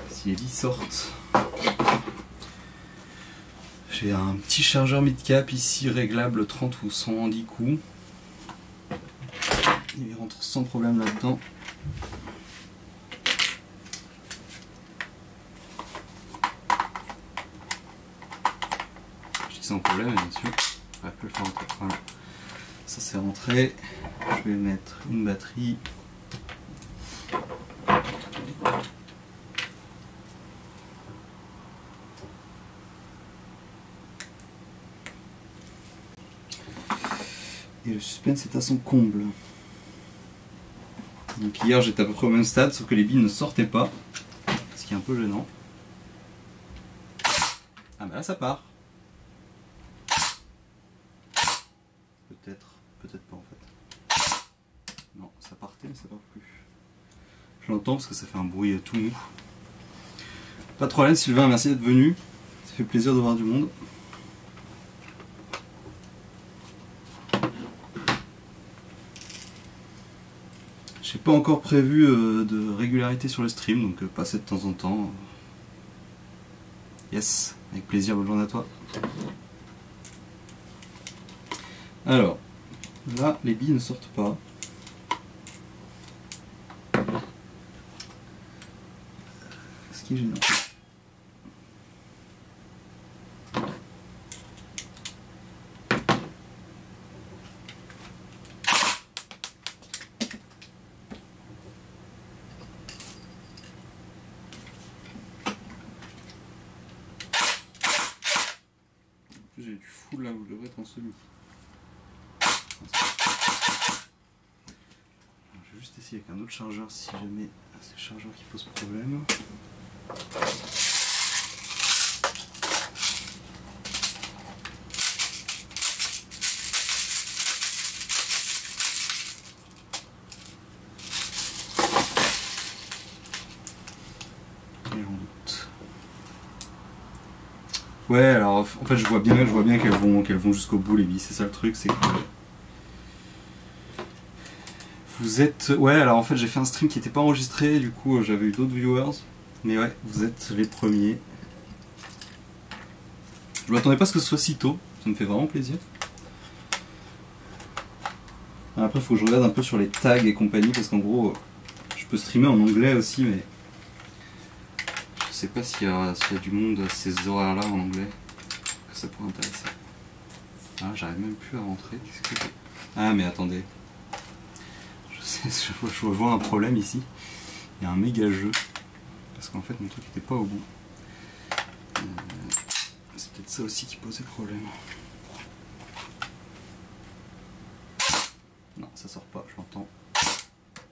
si les billes sortent. J'ai un petit chargeur mid-cap ici réglable 30 ou 110 coups. Il rentre sans problème là-dedans. Je dis sans problème, bien sûr. Ouais, je peux le faire rentrer. Voilà. Ça c'est rentré. Je vais mettre une batterie. Et le suspense est à son comble. Donc hier j'étais à peu près au même stade, sauf que les billes ne sortaient pas. Ce qui est un peu gênant. Ah bah là ça part. Peut-être pas en fait. Non, ça partait mais ça part plus. Je l'entends parce que ça fait un bruit tout mou. Pas de problème Sylvain, merci d'être venu. Ça fait plaisir de voir du monde. J'ai pas encore prévu de régularité sur le stream, donc passer de temps en temps. Yes, avec plaisir, bonne journée à toi. Alors, là, les billes ne sortent pas. Ce qui est gênant. J'ai du full là où je devrais être en celui. Je vais juste essayer avec un autre chargeur si jamais c'est le chargeur qui pose problème. Ouais, alors en fait je vois bien qu'elles vont jusqu'au bout les billes, c'est ça le truc, c'est que vous êtes... Ouais, alors en fait j'ai fait un stream qui n'était pas enregistré, du coup j'avais eu d'autres viewers, mais ouais, vous êtes les premiers. Je m'attendais pas à ce que ce soit si tôt, ça me fait vraiment plaisir. Après il faut que je regarde un peu sur les tags et compagnie, parce qu'en gros je peux streamer en anglais aussi, mais je sais pas s'il y a du monde à ces horaires là en anglais que ça pourrait intéresser. Ah, j'arrive même plus à rentrer. Qu'est-ce que c'est? Ah, mais attendez. Je vois un problème ici. Il y a un méga jeu. Parce qu'en fait, mon truc n'était pas au bout. C'est peut-être ça aussi qui posait problème. Non, ça sort pas, je l'entends. Ça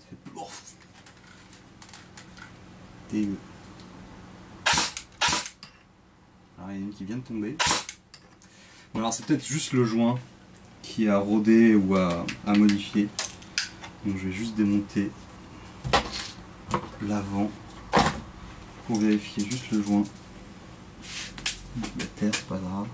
fait plouf. Dégueu. Alors, il y en a une qui vient de tomber. Bon, alors c'est peut-être juste le joint qui a rodé ou à modifier. Donc je vais juste démonter l'avant pour vérifier juste le joint. La terre, c'est pas grave.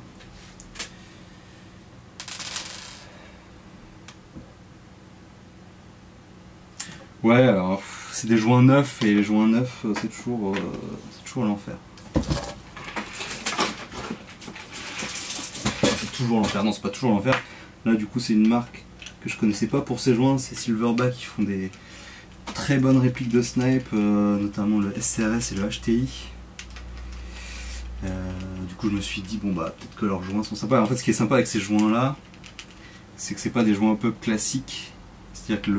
Ouais, alors c'est des joints neufs et les joints neufs c'est toujours l'enfer. C'est toujours l'enfer, non c'est pas toujours l'enfer. Là du coup c'est une marque que je connaissais pas pour ces joints, c'est Silverback qui font des très bonnes répliques de snipe, notamment le SCRS et le HTI. Du coup je me suis dit bon bah peut-être que leurs joints sont sympas. En fait ce qui est sympa avec ces joints là, c'est que c'est pas des joints un peu classiques. C'est-à-dire que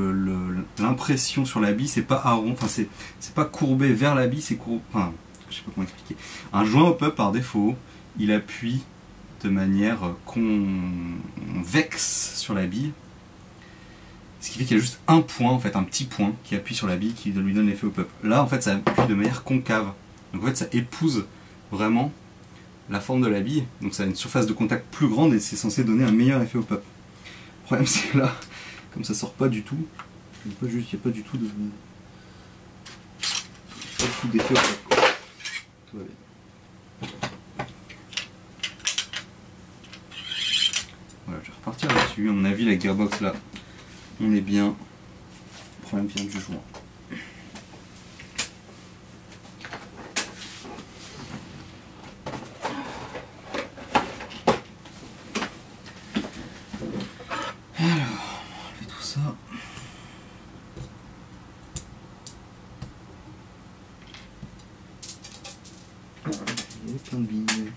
l'impression sur la bille c'est pas rond, enfin c'est pas courbé vers la bille, c'est courbé. Enfin, je sais pas comment expliquer. Un joint hop-up par défaut, il appuie de manière convexe sur la bille. Ce qui fait qu'il y a juste un point, en fait, un petit point qui appuie sur la bille qui lui donne l'effet hop-up. Là, en fait, ça appuie de manière concave. Donc en fait, ça épouse vraiment la forme de la bille. Donc ça a une surface de contact plus grande et c'est censé donner un meilleur effet hop-up. Le problème, c'est que là, comme ça sort pas du tout, il n'y a pas du tout d'effet hop-up. Tout va bien. Voilà, je vais repartir là-dessus. À mon avis, la gearbox là, on est bien. Le problème vient du joint. Alors, on fait tout ça. Il y a plein de billes.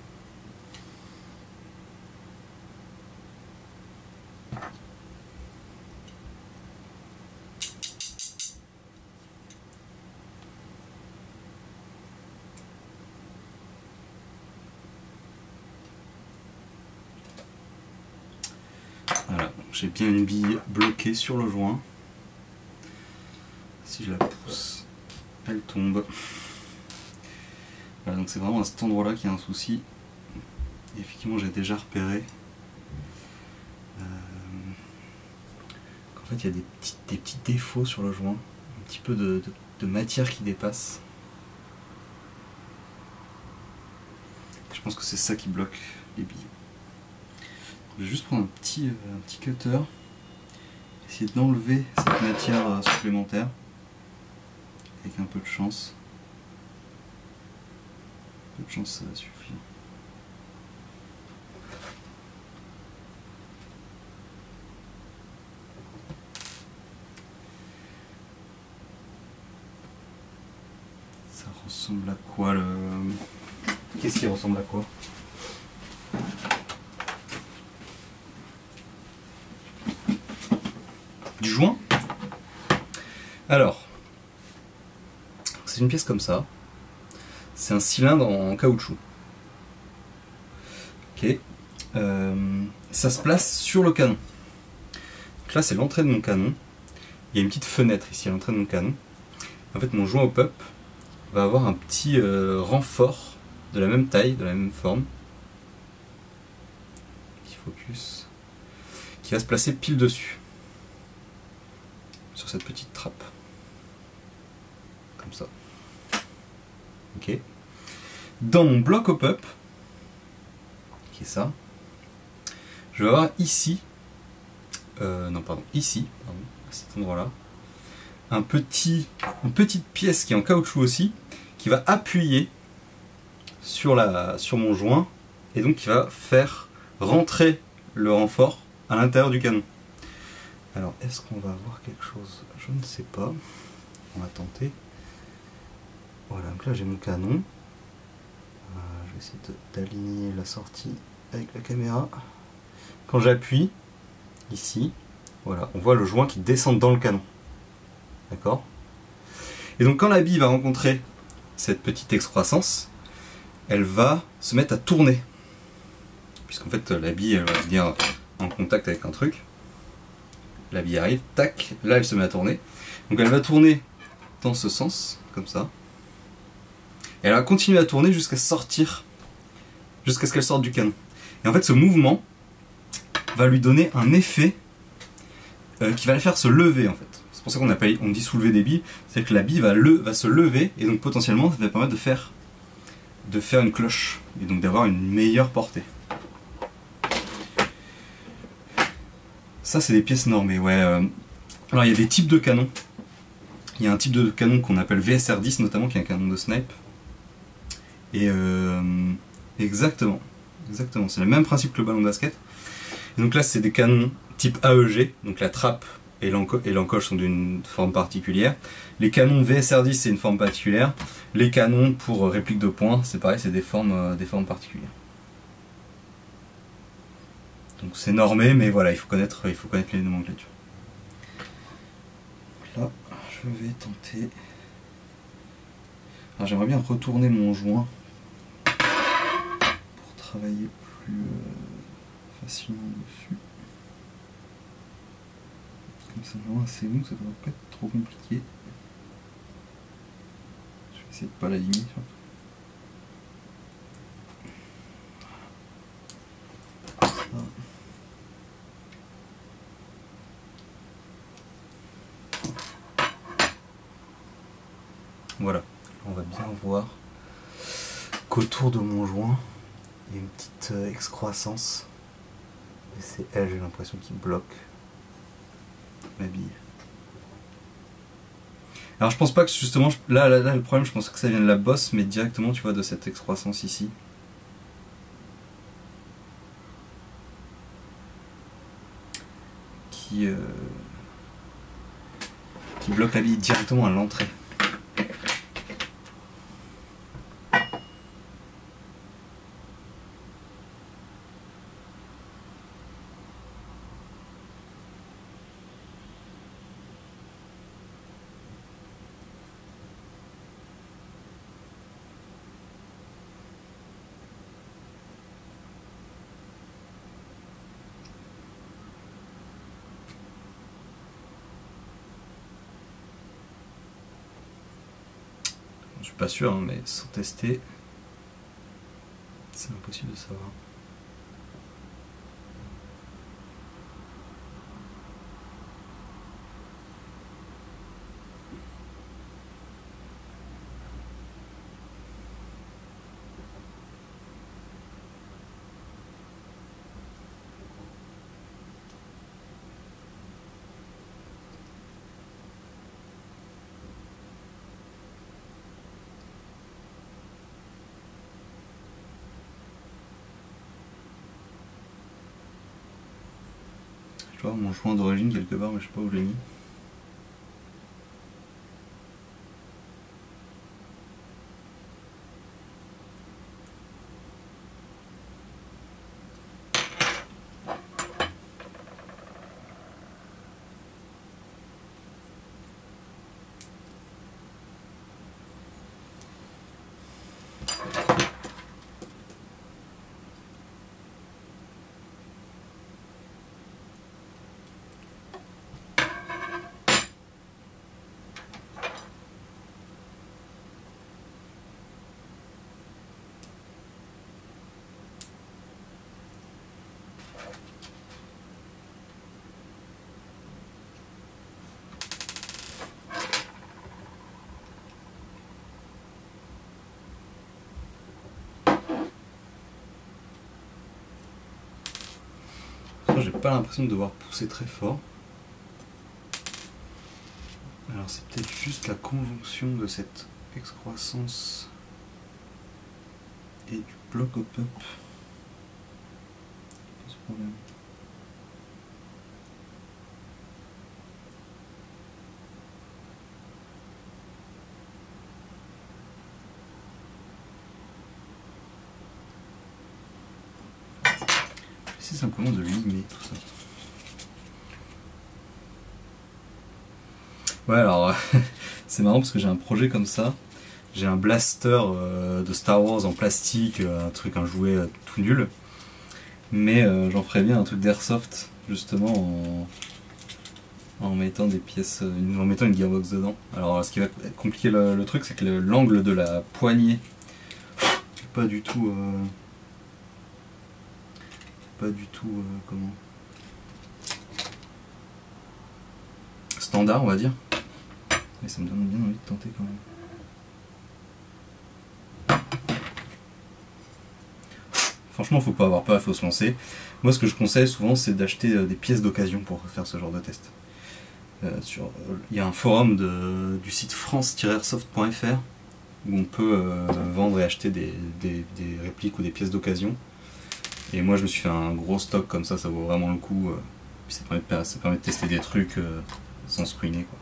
Voilà, j'ai bien une bille bloquée sur le joint. Si je la pousse, elle tombe. Voilà, donc c'est vraiment à cet endroit-là qu'il y a un souci. Et effectivement, j'ai déjà repéré qu'en fait, il y a des petits défauts sur le joint. Un petit peu de matière qui dépasse. Je pense que c'est ça qui bloque les billes. Je vais juste prendre un petit cutter, essayer d'enlever cette matière supplémentaire, avec un peu de chance. Un peu de chance, ça va suffire. Ça ressemble à quoi le... Qu'est-ce qui ressemble à quoi? Du joint. Alors, c'est une pièce comme ça. C'est un cylindre en caoutchouc. Ok. Ça se place sur le canon. Donc là, c'est l'entrée de mon canon. Il y a une petite fenêtre ici à l'entrée de mon canon. En fait, mon joint au pop va avoir un petit renfort de la même taille, de la même forme. Petit focus. Qui va se placer pile dessus. Sur cette petite trappe. Comme ça. Ok. Dans mon bloc hop-up, fabriquer ça. Je vais avoir ici, non pardon, ici, pardon, à cet endroit-là, une petite pièce qui est en caoutchouc aussi, qui va appuyer sur mon joint, et donc qui va faire rentrer le renfort à l'intérieur du canon. Alors, est-ce qu'on va avoir quelque chose? Je ne sais pas. On va tenter. Voilà, donc là j'ai mon canon. Je vais essayer d'aligner la sortie avec la caméra. Quand j'appuie, ici, voilà, on voit le joint qui descend dans le canon. D'accord? Et donc quand la bille va rencontrer cette petite excroissance, elle va se mettre à tourner. Puisqu'en fait la bille elle va venir en contact avec un truc. La bille arrive, tac, là elle se met à tourner. Donc elle va tourner dans ce sens, comme ça. Et elle va continuer à tourner jusqu'à sortir, jusqu'à ce qu'elle sorte du canon. Et en fait ce mouvement va lui donner un effet qui va la faire se lever en fait. C'est pour ça on dit soulever des billes, c'est que la bille va se lever et donc potentiellement ça va permettre de faire une cloche et donc d'avoir une meilleure portée. Ça c'est des pièces normées, ouais. Alors il y a des types de canons. Il y a un type de canon qu'on appelle VSR10 notamment, qui est un canon de snipe. Et exactement, c'est le même principe que le ballon de basket. Et donc là c'est des canons type AEG, donc la trappe et l'encoche sont d'une forme particulière. Les canons VSR10 c'est une forme particulière. Les canons pour réplique de poing, c'est pareil, c'est des formes particulières. Donc c'est normé, mais voilà, il faut connaître les nomenclatures. Là, je vais tenter. Alors j'aimerais bien retourner mon joint pour travailler plus facilement dessus. Comme ça, le joint assez long, ça devrait pas être trop compliqué. Je vais essayer de pas l'aligner surtout. Voilà, on va bien voir qu'autour de mon joint, il y a une petite excroissance. Et c'est elle, j'ai l'impression, qui bloque ma bille. Alors je pense pas que justement, là le problème, je pense que ça vient de la bosse, mais directement tu vois de cette excroissance ici. Qui bloque la bille directement à l'entrée. Je suis pas sûr, hein, mais sans tester, c'est impossible de savoir. Je dois avoir mon joint d'origine quelque part, mais je sais pas où je l'ai mis. j'ai pas l'impression de devoir pousser très fort. Alors c'est peut-être juste la conjonction de cette excroissance et du bloc au pop. Pas ce problème. C'est simplement de limer tout ça. Ouais, alors c'est marrant parce que j'ai un projet comme ça. J'ai un blaster de Star Wars en plastique, un jouet tout nul. Mais j'en ferais bien un truc d'airsoft, justement, en mettant des pièces, en mettant une gearbox dedans. Alors ce qui va compliquer le truc, c'est que l'angle de la poignée est pas du tout... comment standard, on va dire. Mais ça me donne bien envie de tenter quand même. Franchement, faut pas avoir peur, il faut se lancer. Moi, ce que je conseille souvent, c'est d'acheter des pièces d'occasion pour faire ce genre de test. Il y a un forum du site france-airsoft.fr où on peut vendre et acheter des répliques ou des pièces d'occasion. Et moi, je me suis fait un gros stock comme ça vaut vraiment le coup. Puis ça permet de tester des trucs sans se ruiner, quoi.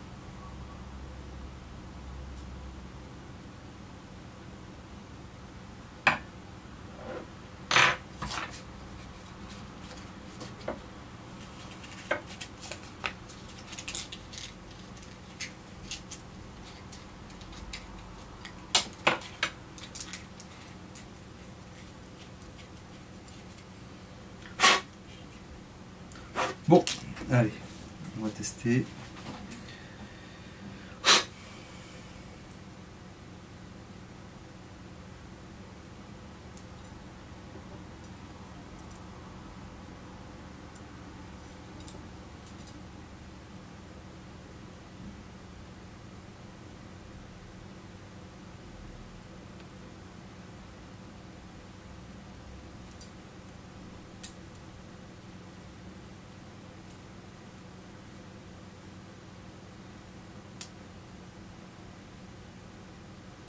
Bon, allez, on va tester.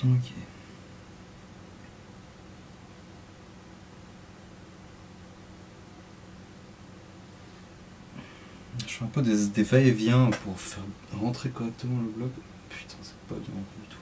Ok. Je fais un peu des va-et-vient pour faire rentrer correctement le bloc. Putain, c'est pas bien du tout.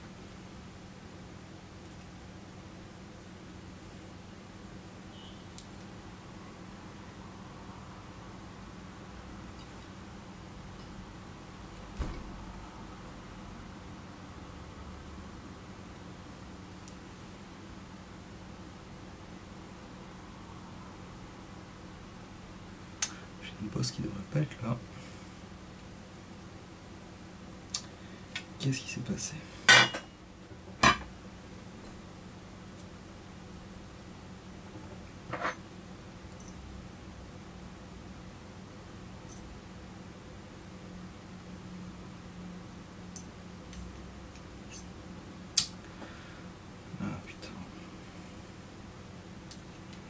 Une bosse qui devrait pas être là. Qu'est-ce qui s'est passé? Ah putain.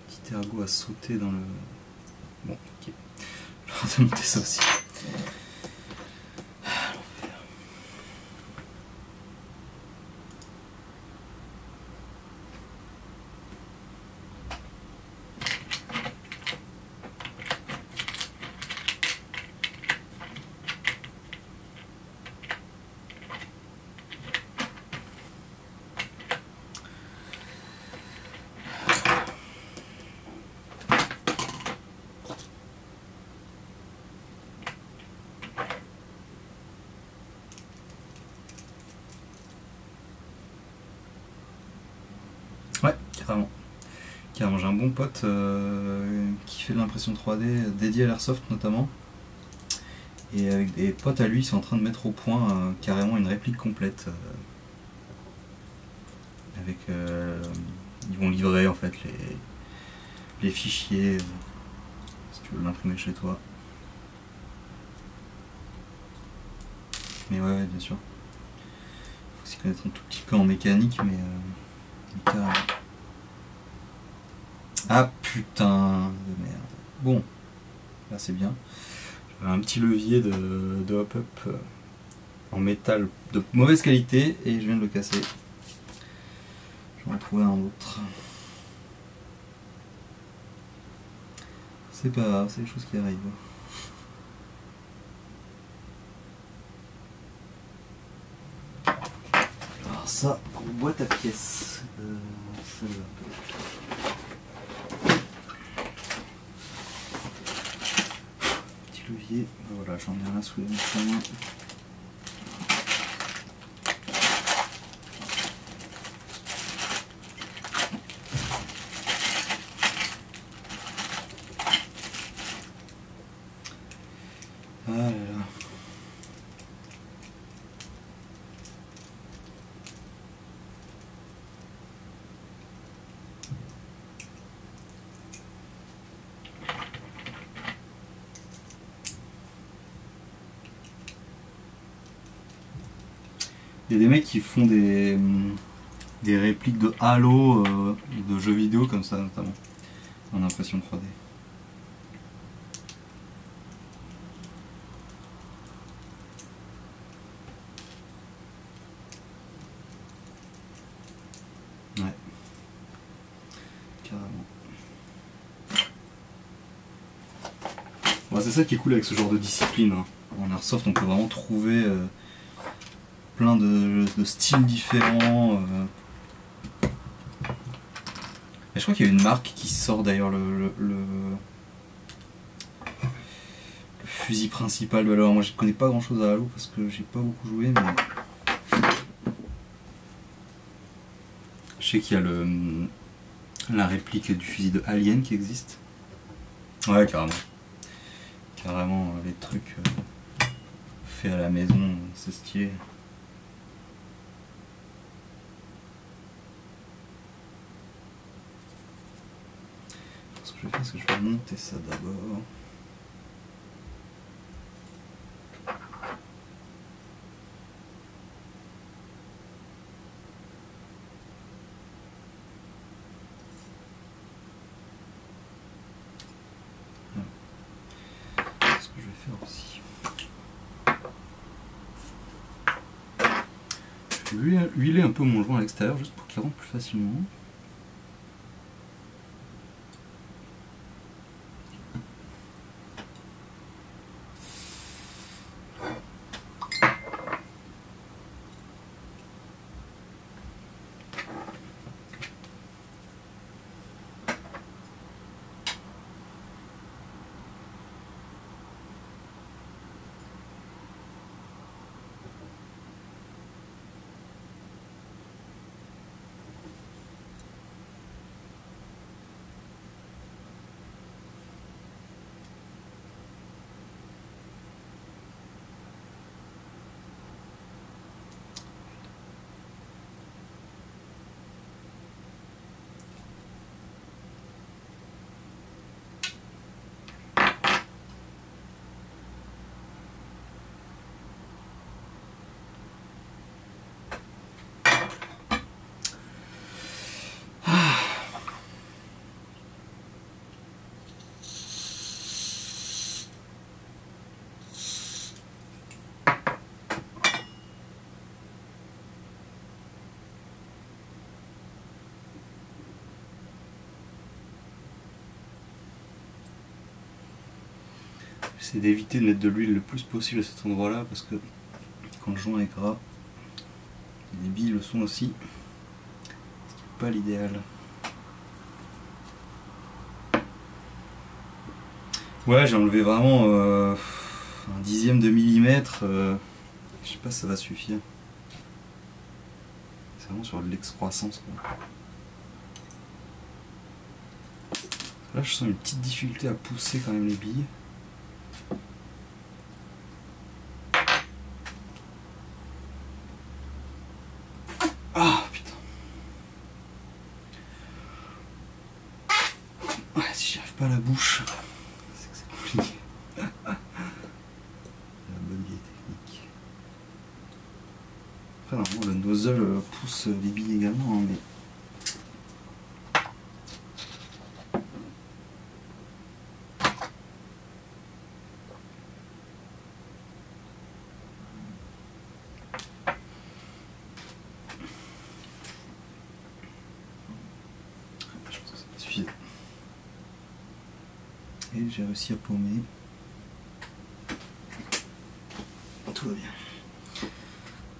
Petit ergot a sauté dans le... Bon, ok. Je vais remonter ça aussi. Ouais, carrément. Carrément, j'ai un bon pote qui fait de l'impression 3D dédié à l'airsoft notamment. Et avec des potes à lui, ils sont en train de mettre au point carrément une réplique complète. Avec, ils vont livrer en fait les fichiers si tu veux l'imprimer chez toi. Mais ouais, bien sûr. Faut s'y connaître un tout petit peu en mécanique, mais carrément. Ah putain de merde. Bon. Là c'est bien. J'avais un petit levier de hop-up en métal de mauvaise qualité et je viens de le casser. Je vais en trouver un autre. C'est pas grave, c'est des choses qui arrivent. Alors ça, boîte à pièces. Petit levier, voilà, j'en ai un sous les mains. Ah là là. Il y a des mecs qui font des répliques de Halo, de jeux vidéo comme ça notamment, en impression 3D. Ouais, carrément. Ouais, c'est ça qui est cool avec ce genre de discipline, hein. En airsoft on peut vraiment trouver plein de styles différents. Et je crois qu'il y a une marque qui sort d'ailleurs le fusil principal. Alors moi je connais pas grand chose à Halo parce que j'ai pas beaucoup joué, mais je sais qu'il y a la réplique du fusil de Alien qui existe. Ouais, carrément. Carrément, les trucs faits à la maison, c'est stylé. Ce que je vais faire, c'est que je vais monter ça d'abord. Ce que je vais faire aussi. Je vais huiler un peu mon joint à l'extérieur juste pour qu'il rentre plus facilement. J'essaie d'éviter de mettre de l'huile le plus possible à cet endroit là parce que quand le joint est gras, les billes le sont aussi, ce qui n'est pas l'idéal. Ouais, j'ai enlevé vraiment un dixième de millimètre, je sais pas si ça va suffire. C'est vraiment sur l'excroissance quoi. Là je sens une petite difficulté à pousser quand même les billes. Ah putain. Ouais, si j'y arrive pas à la bouche, c'est que c'est compliqué. La bonne vieille technique. Après normalement le nozzle pousse les billes également, hein, mais... suffisait. Et j'ai réussi à paumer. Tout va bien.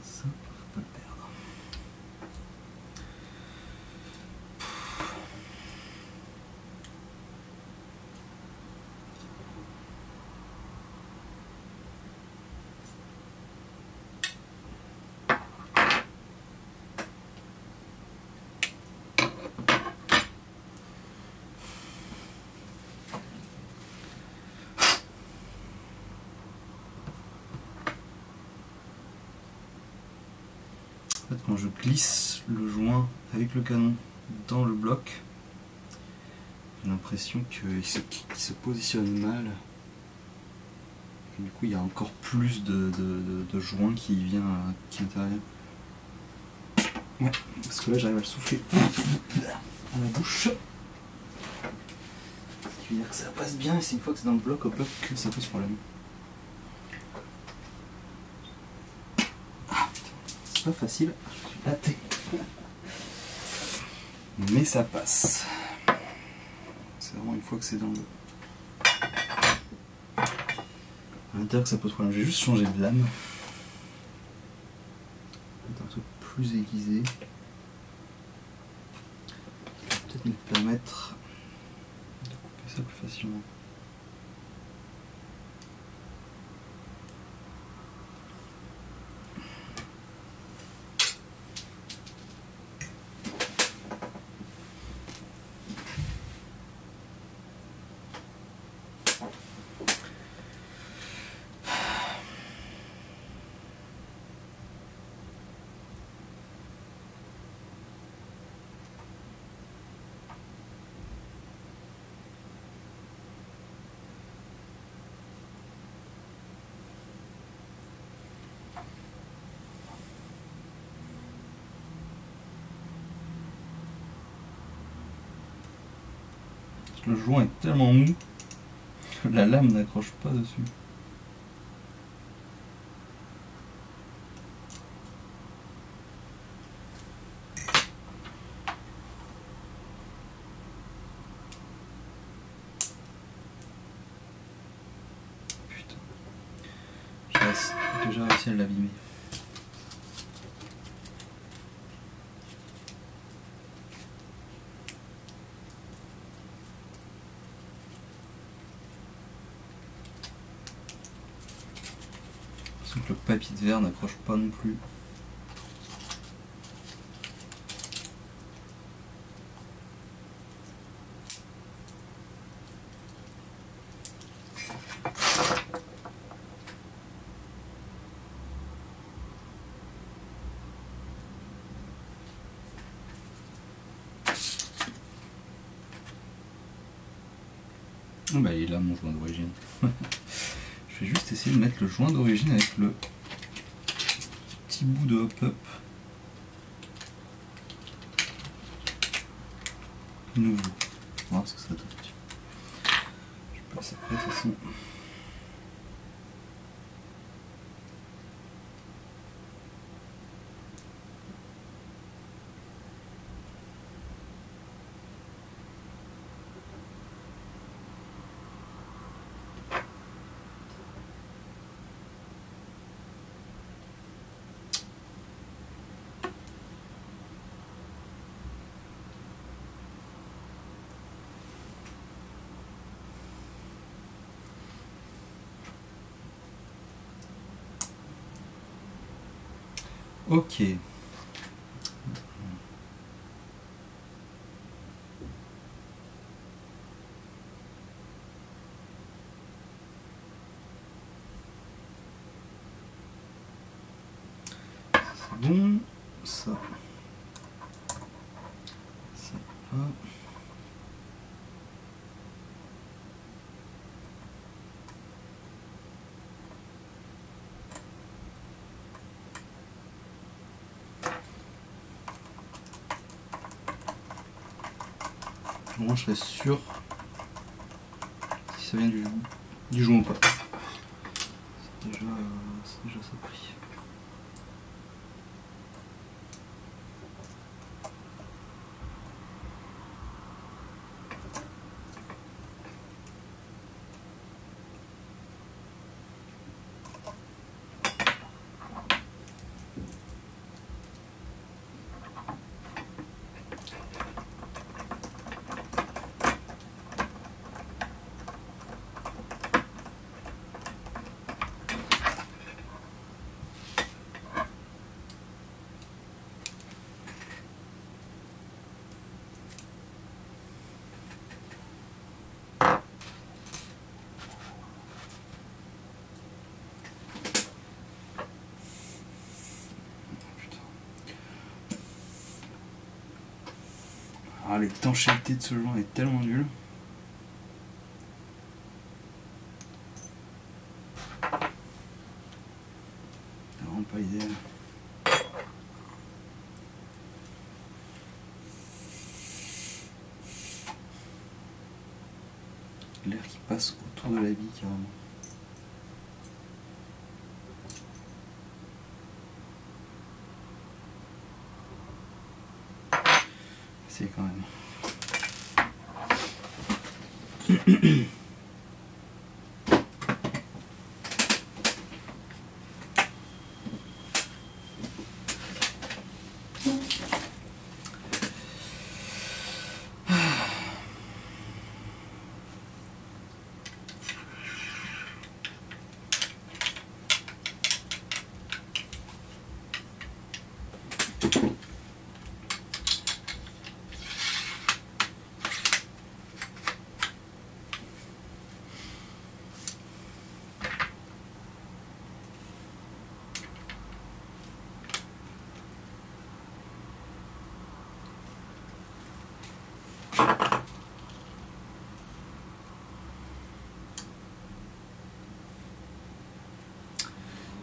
Ça, faut pas le perdre. En fait, quand je glisse le joint avec le canon dans le bloc, j'ai l'impression qu'il se positionne mal. Et du coup, il y a encore plus de joint qui vient qui intervient. Ouais, parce que là, j'arrive à le souffler à la bouche. Ce qui veut dire que ça passe bien, et c'est une fois que c'est dans le bloc, au bloc, que ça pose problème. C'est pas facile, je suis hâté. Mais ça passe. C'est vraiment une fois que c'est dans le... À l'intérieur que ça pose problème. Je vais juste changer de lame. Un truc plus aiguisé. Peut-être me permettre de couper ça plus facilement. Le joint est tellement mou que la lame n'accroche pas dessus. Putain. J'ai déjà réussi à l'abîmer. Le papier de verre n'accroche pas non plus. Oh bah il est là mon joint d'origine. Je vais juste essayer de mettre le joint d'origine avec le petit bout de hop-up nouveau. On va voir ce que ça donne. Je passe après de toute façon. Ok. C'est bon. Ça. Ça va. Au moins, je serai sûr si ça vient du joint ou pas. C'est déjà ça pris. Ah, l'étanchéité de ce joint est tellement nulle. C'est vraiment pas l'idéal. L'air qui passe autour de la bille carrément. C'est quand même.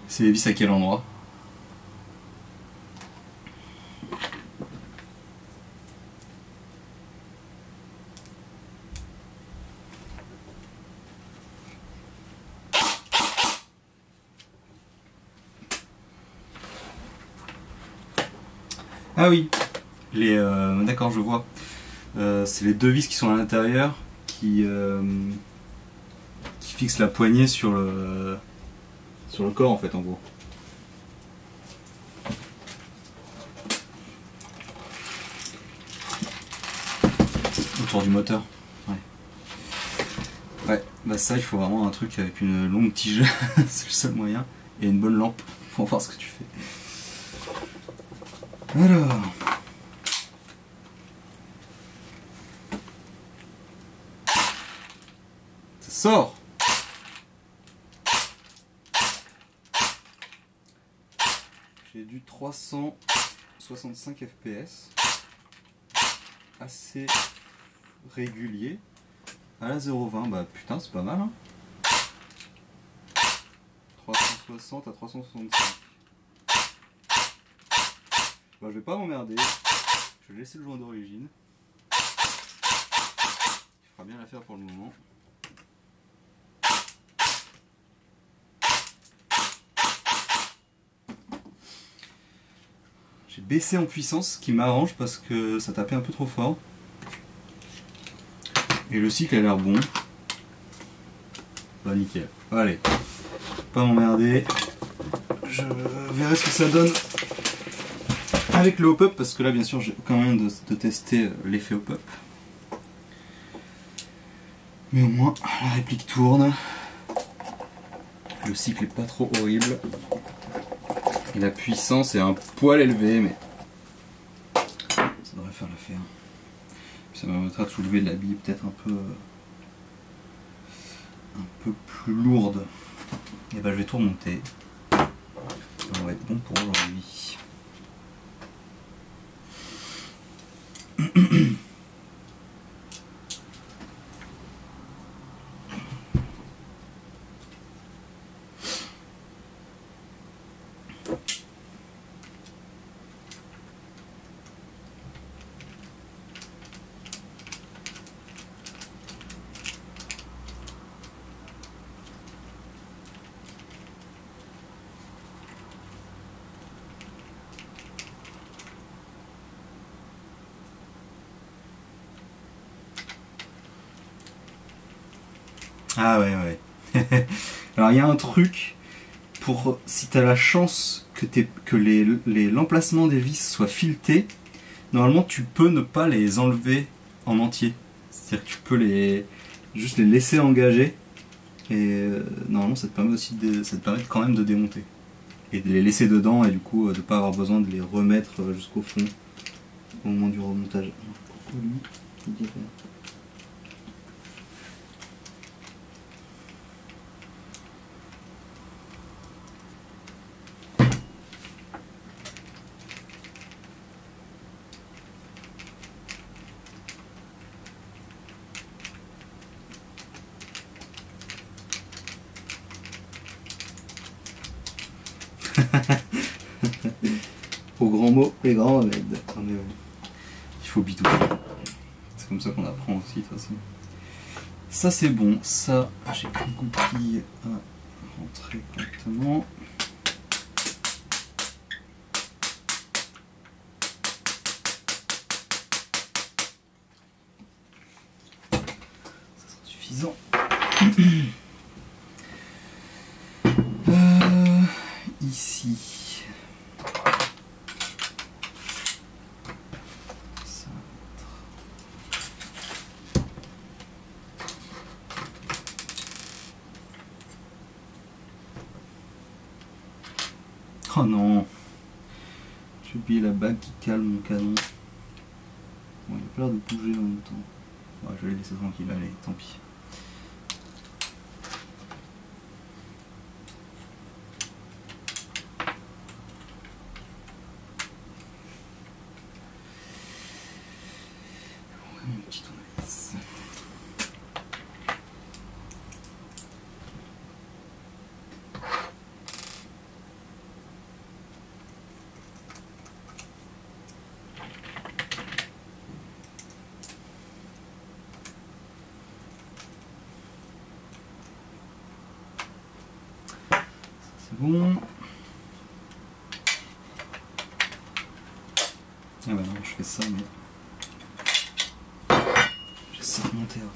C'est les vis à quel endroit? Ah oui, d'accord, je vois. C'est les deux vis qui sont à l'intérieur qui fixent la poignée sur le corps en fait, en gros. Autour du moteur. Ouais. Ouais, bah ça il faut vraiment un truc avec une longue tige, c'est le seul moyen, et une bonne lampe pour voir ce que tu fais. Alors. Ça sort. J'ai du 365 fps. Assez régulier. À la 0,20, bah putain c'est pas mal hein. 360 à 365. Bah, je vais pas m'emmerder, je vais laisser le joint d'origine. Il fera bien l'affaire pour le moment. J'ai baissé en puissance, ce qui m'arrange parce que ça tapait un peu trop fort. Et le cycle a l'air bon. Bah nickel. Allez, pas m'emmerder. Je verrai ce que ça donne avec le hop-up, parce que là bien sûr j'ai aucun moyen de tester l'effet hop-up. Mais au moins la réplique tourne. Le cycle est pas trop horrible. Et la puissance est un poil élevée, mais ça devrait faire l'affaire. Ça me permettra de soulever de la bille peut-être un peu plus lourde. Et ben je vais tout remonter. Ça va être bon pour aujourd'hui. Ah ouais, ouais. Alors il y a un truc, pour si tu as la chance que l'emplacement des vis soient filetés, normalement tu peux ne pas les enlever en entier. C'est-à-dire que tu peux juste les laisser engager, et normalement ça te permet aussi ça te permet quand même de démonter. Et de les laisser dedans, et du coup de ne pas avoir besoin de les remettre jusqu'au fond au moment du remontage. Au grand mot, les grands remèdes. Il faut bidouiller. C'est comme ça qu'on apprend aussi, de toute façon. Ça c'est bon, ça j'ai plus de goupilles à rentrer correctement. Ça sera suffisant. Ici. Oh non, j'ai oublié la bague qui cale mon canon. Bon, il a pas l'air de bouger en même temps. Ouais, je vais le laisser tranquille, allez, tant pis. Ouais, mon petit tournevis. C'est bon. Ah bah non, je fais ça, mais j'essaie de remonter avant.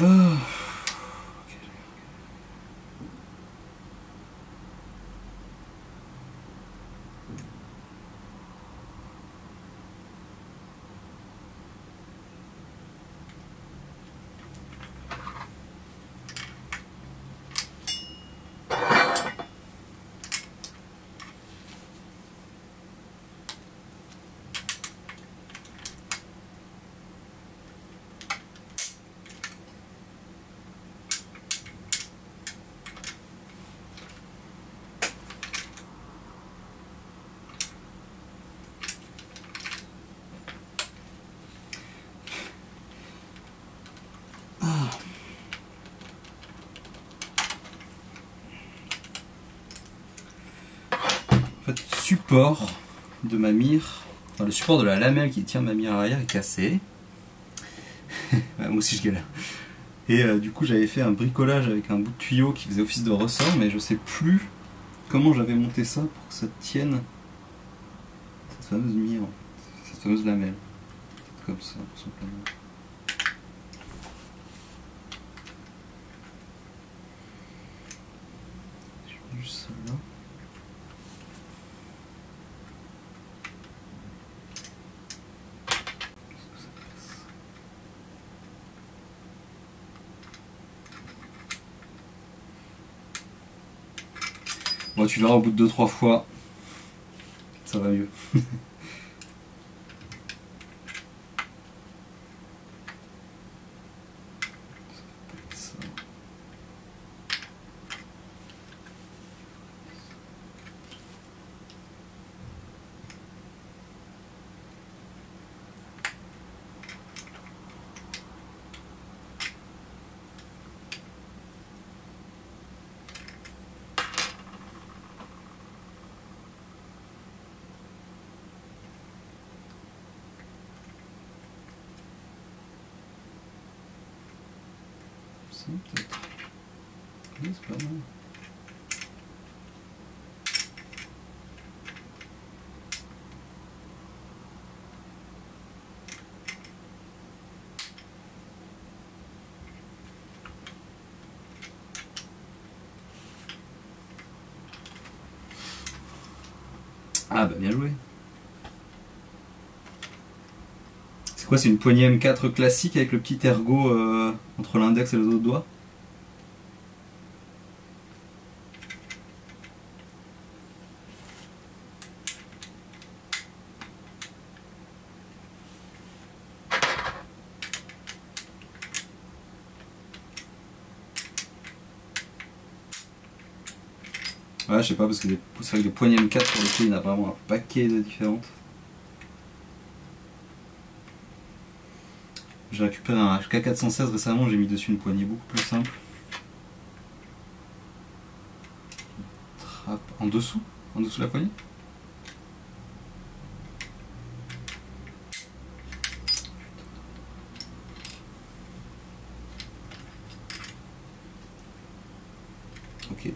Ah. En fait, le support de ma mire, enfin, le support de la lamelle qui tient ma mire arrière est cassé. Ouais, moi aussi je galère. Et du coup j'avais fait un bricolage avec un bout de tuyau qui faisait office de ressort, mais je sais plus comment j'avais monté ça pour que ça tienne cette fameuse mire, cette fameuse lamelle. Comme ça, tout simplement. Je mets juste ça là. Bon, tu verras au bout de 2-3 fois, ça va mieux. ça peut-être. Oui, c'est pas mal. Ah bah bien joué. C'est quoi, c'est une poignée M4 classique avec le petit ergot entre l'index et les autres doigts? Ouais, je sais pas, parce que c'est vrai que des poignées M4 sur le pied, il y en a vraiment un paquet de différentes. J'ai récupéré un HK416 récemment, j'ai mis dessus une poignée beaucoup plus simple. Trappe en dessous de la poignée. Ok.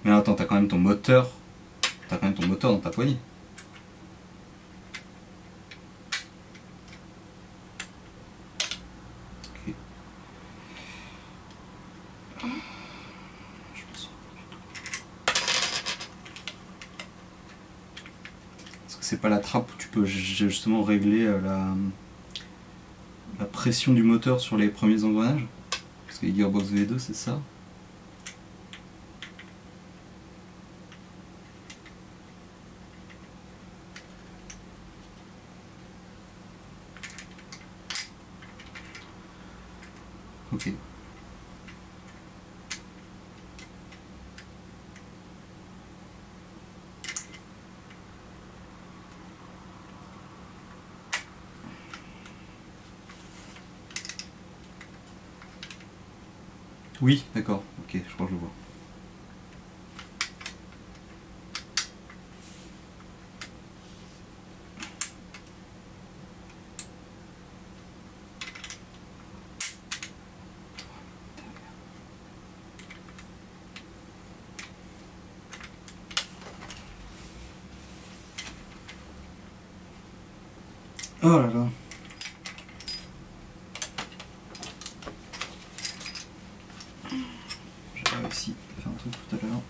Mais attends, t'as quand même ton moteur. T'as quand même ton moteur dans ta poignée. Ok. Je pense pas. Est-ce que c'est pas la trappe où tu peux justement régler la pression du moteur sur les premiers engrenages? Parce que les Gearbox V2 c'est ça. Ok. Oui, d'accord. Ok, je crois que je le vois. Oh là là. J'ai réussi à faire un truc tout à l'heure.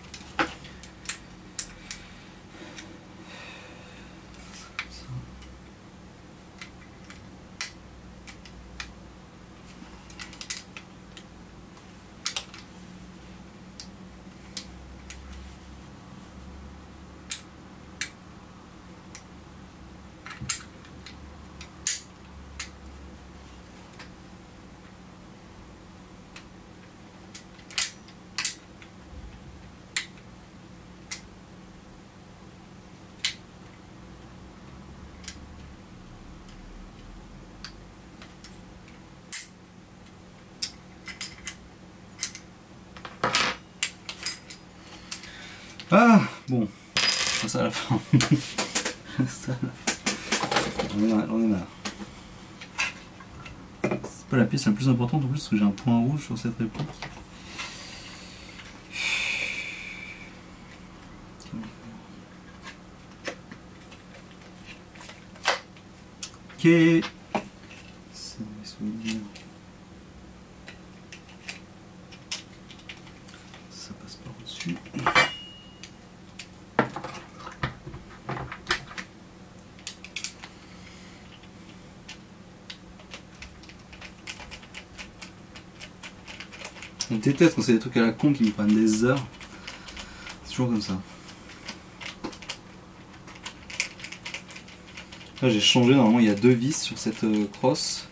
Ah bon, je ça à la fin. J'en ai marre. C'est pas la pièce la plus importante en plus parce que j'ai un point rouge sur cette réplique. Ok. Ça passe par au-dessus. On déteste quand c'est des trucs à la con qui me prennent des heures. C'est toujours comme ça. Là j'ai changé, normalement il y a 2 vis sur cette crosse.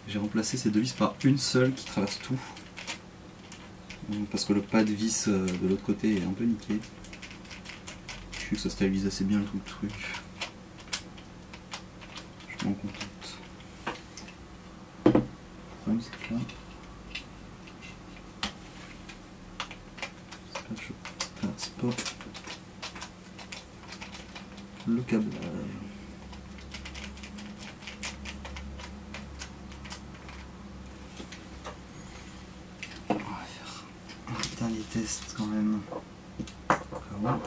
J'ai remplacé ces 2 vis par une seule qui traverse tout. Parce que le pas de vis de l'autre côté est un peu niqué. Je trouve que ça stabilise assez bien tout le truc. Je m'en contente. Le problème c'est que là, je passe pas le câblage. dernier test quand même. Voilà.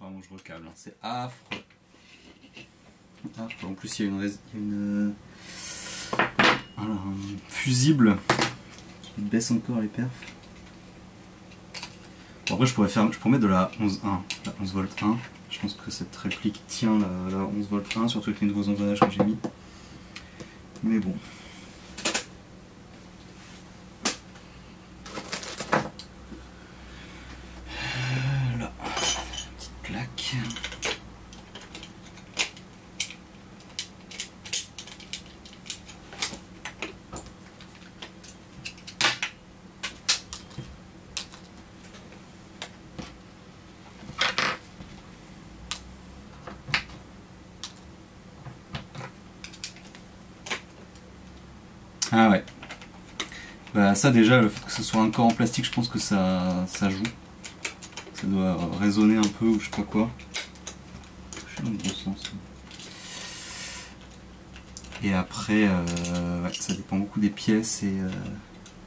Vraiment, je recable, hein. C'est affreux. En plus, il y a un fusible qui baisse encore les perfs. Bon, après, je pourrais mettre de la 11.1, la 11 volt 1. Je pense que cette réplique tient la 11 volt 1, surtout avec les nouveaux engrenages que j'ai mis. Mais bon. Là, petite plaque. Ah ouais. Bah ça déjà, le fait que ce soit un corps en plastique, je pense que ça joue. Ça doit résonner un peu ou je sais pas quoi. Je suis dans le bon sens. Et après, ouais, ça dépend beaucoup des pièces et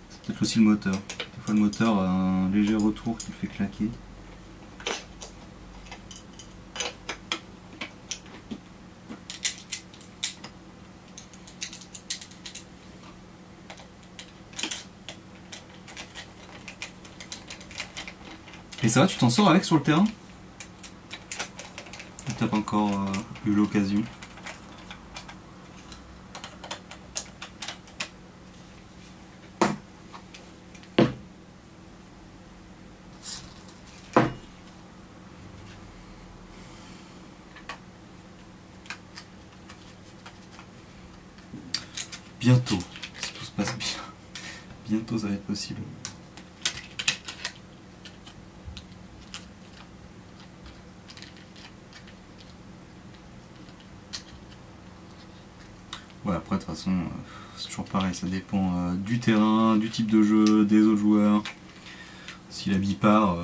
c'est peut-être aussi le moteur. Des fois le moteur a un léger retour qui le fait claquer. Et ça va, tu t'en sors avec sur le terrain? Ou t'as pas encore eu l'occasion? Bientôt, si tout se passe bien. Bientôt ça va être possible. Ouais, après de toute façon, c'est toujours pareil, ça dépend du terrain, du type de jeu, des autres joueurs. Si la bille part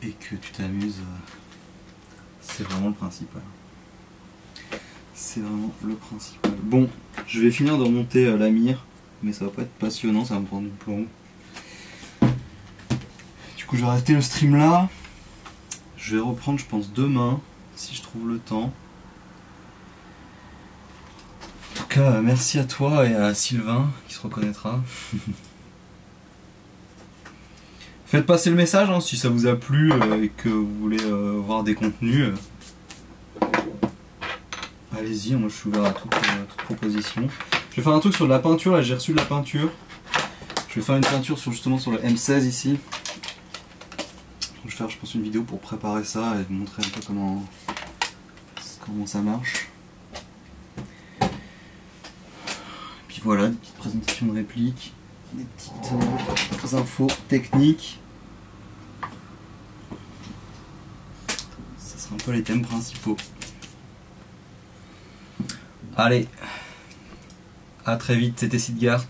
et que tu t'amuses, c'est vraiment le principal. C'est vraiment le principal. Bon, je vais finir de remonter la mire, mais ça va pas être passionnant, ça va me prendre du plomb. Du coup, je vais arrêter le stream là. Je vais reprendre, je pense, demain, si je trouve le temps. En tout cas, merci à toi et à Sylvain qui se reconnaîtra. Faites passer le message hein, si ça vous a plu et que vous voulez voir des contenus. Allez-y, moi je suis ouvert à toute proposition. Je vais faire un truc sur de la peinture, là j'ai reçu de la peinture. Je vais faire une peinture justement sur le M16 ici. Je vais faire je pense une vidéo pour préparer ça et vous montrer un peu comment ça marche. Voilà, des petites présentations de répliques, des petites infos techniques. Ça sera un peu les thèmes principaux. Allez, à très vite, c'était Sidgart.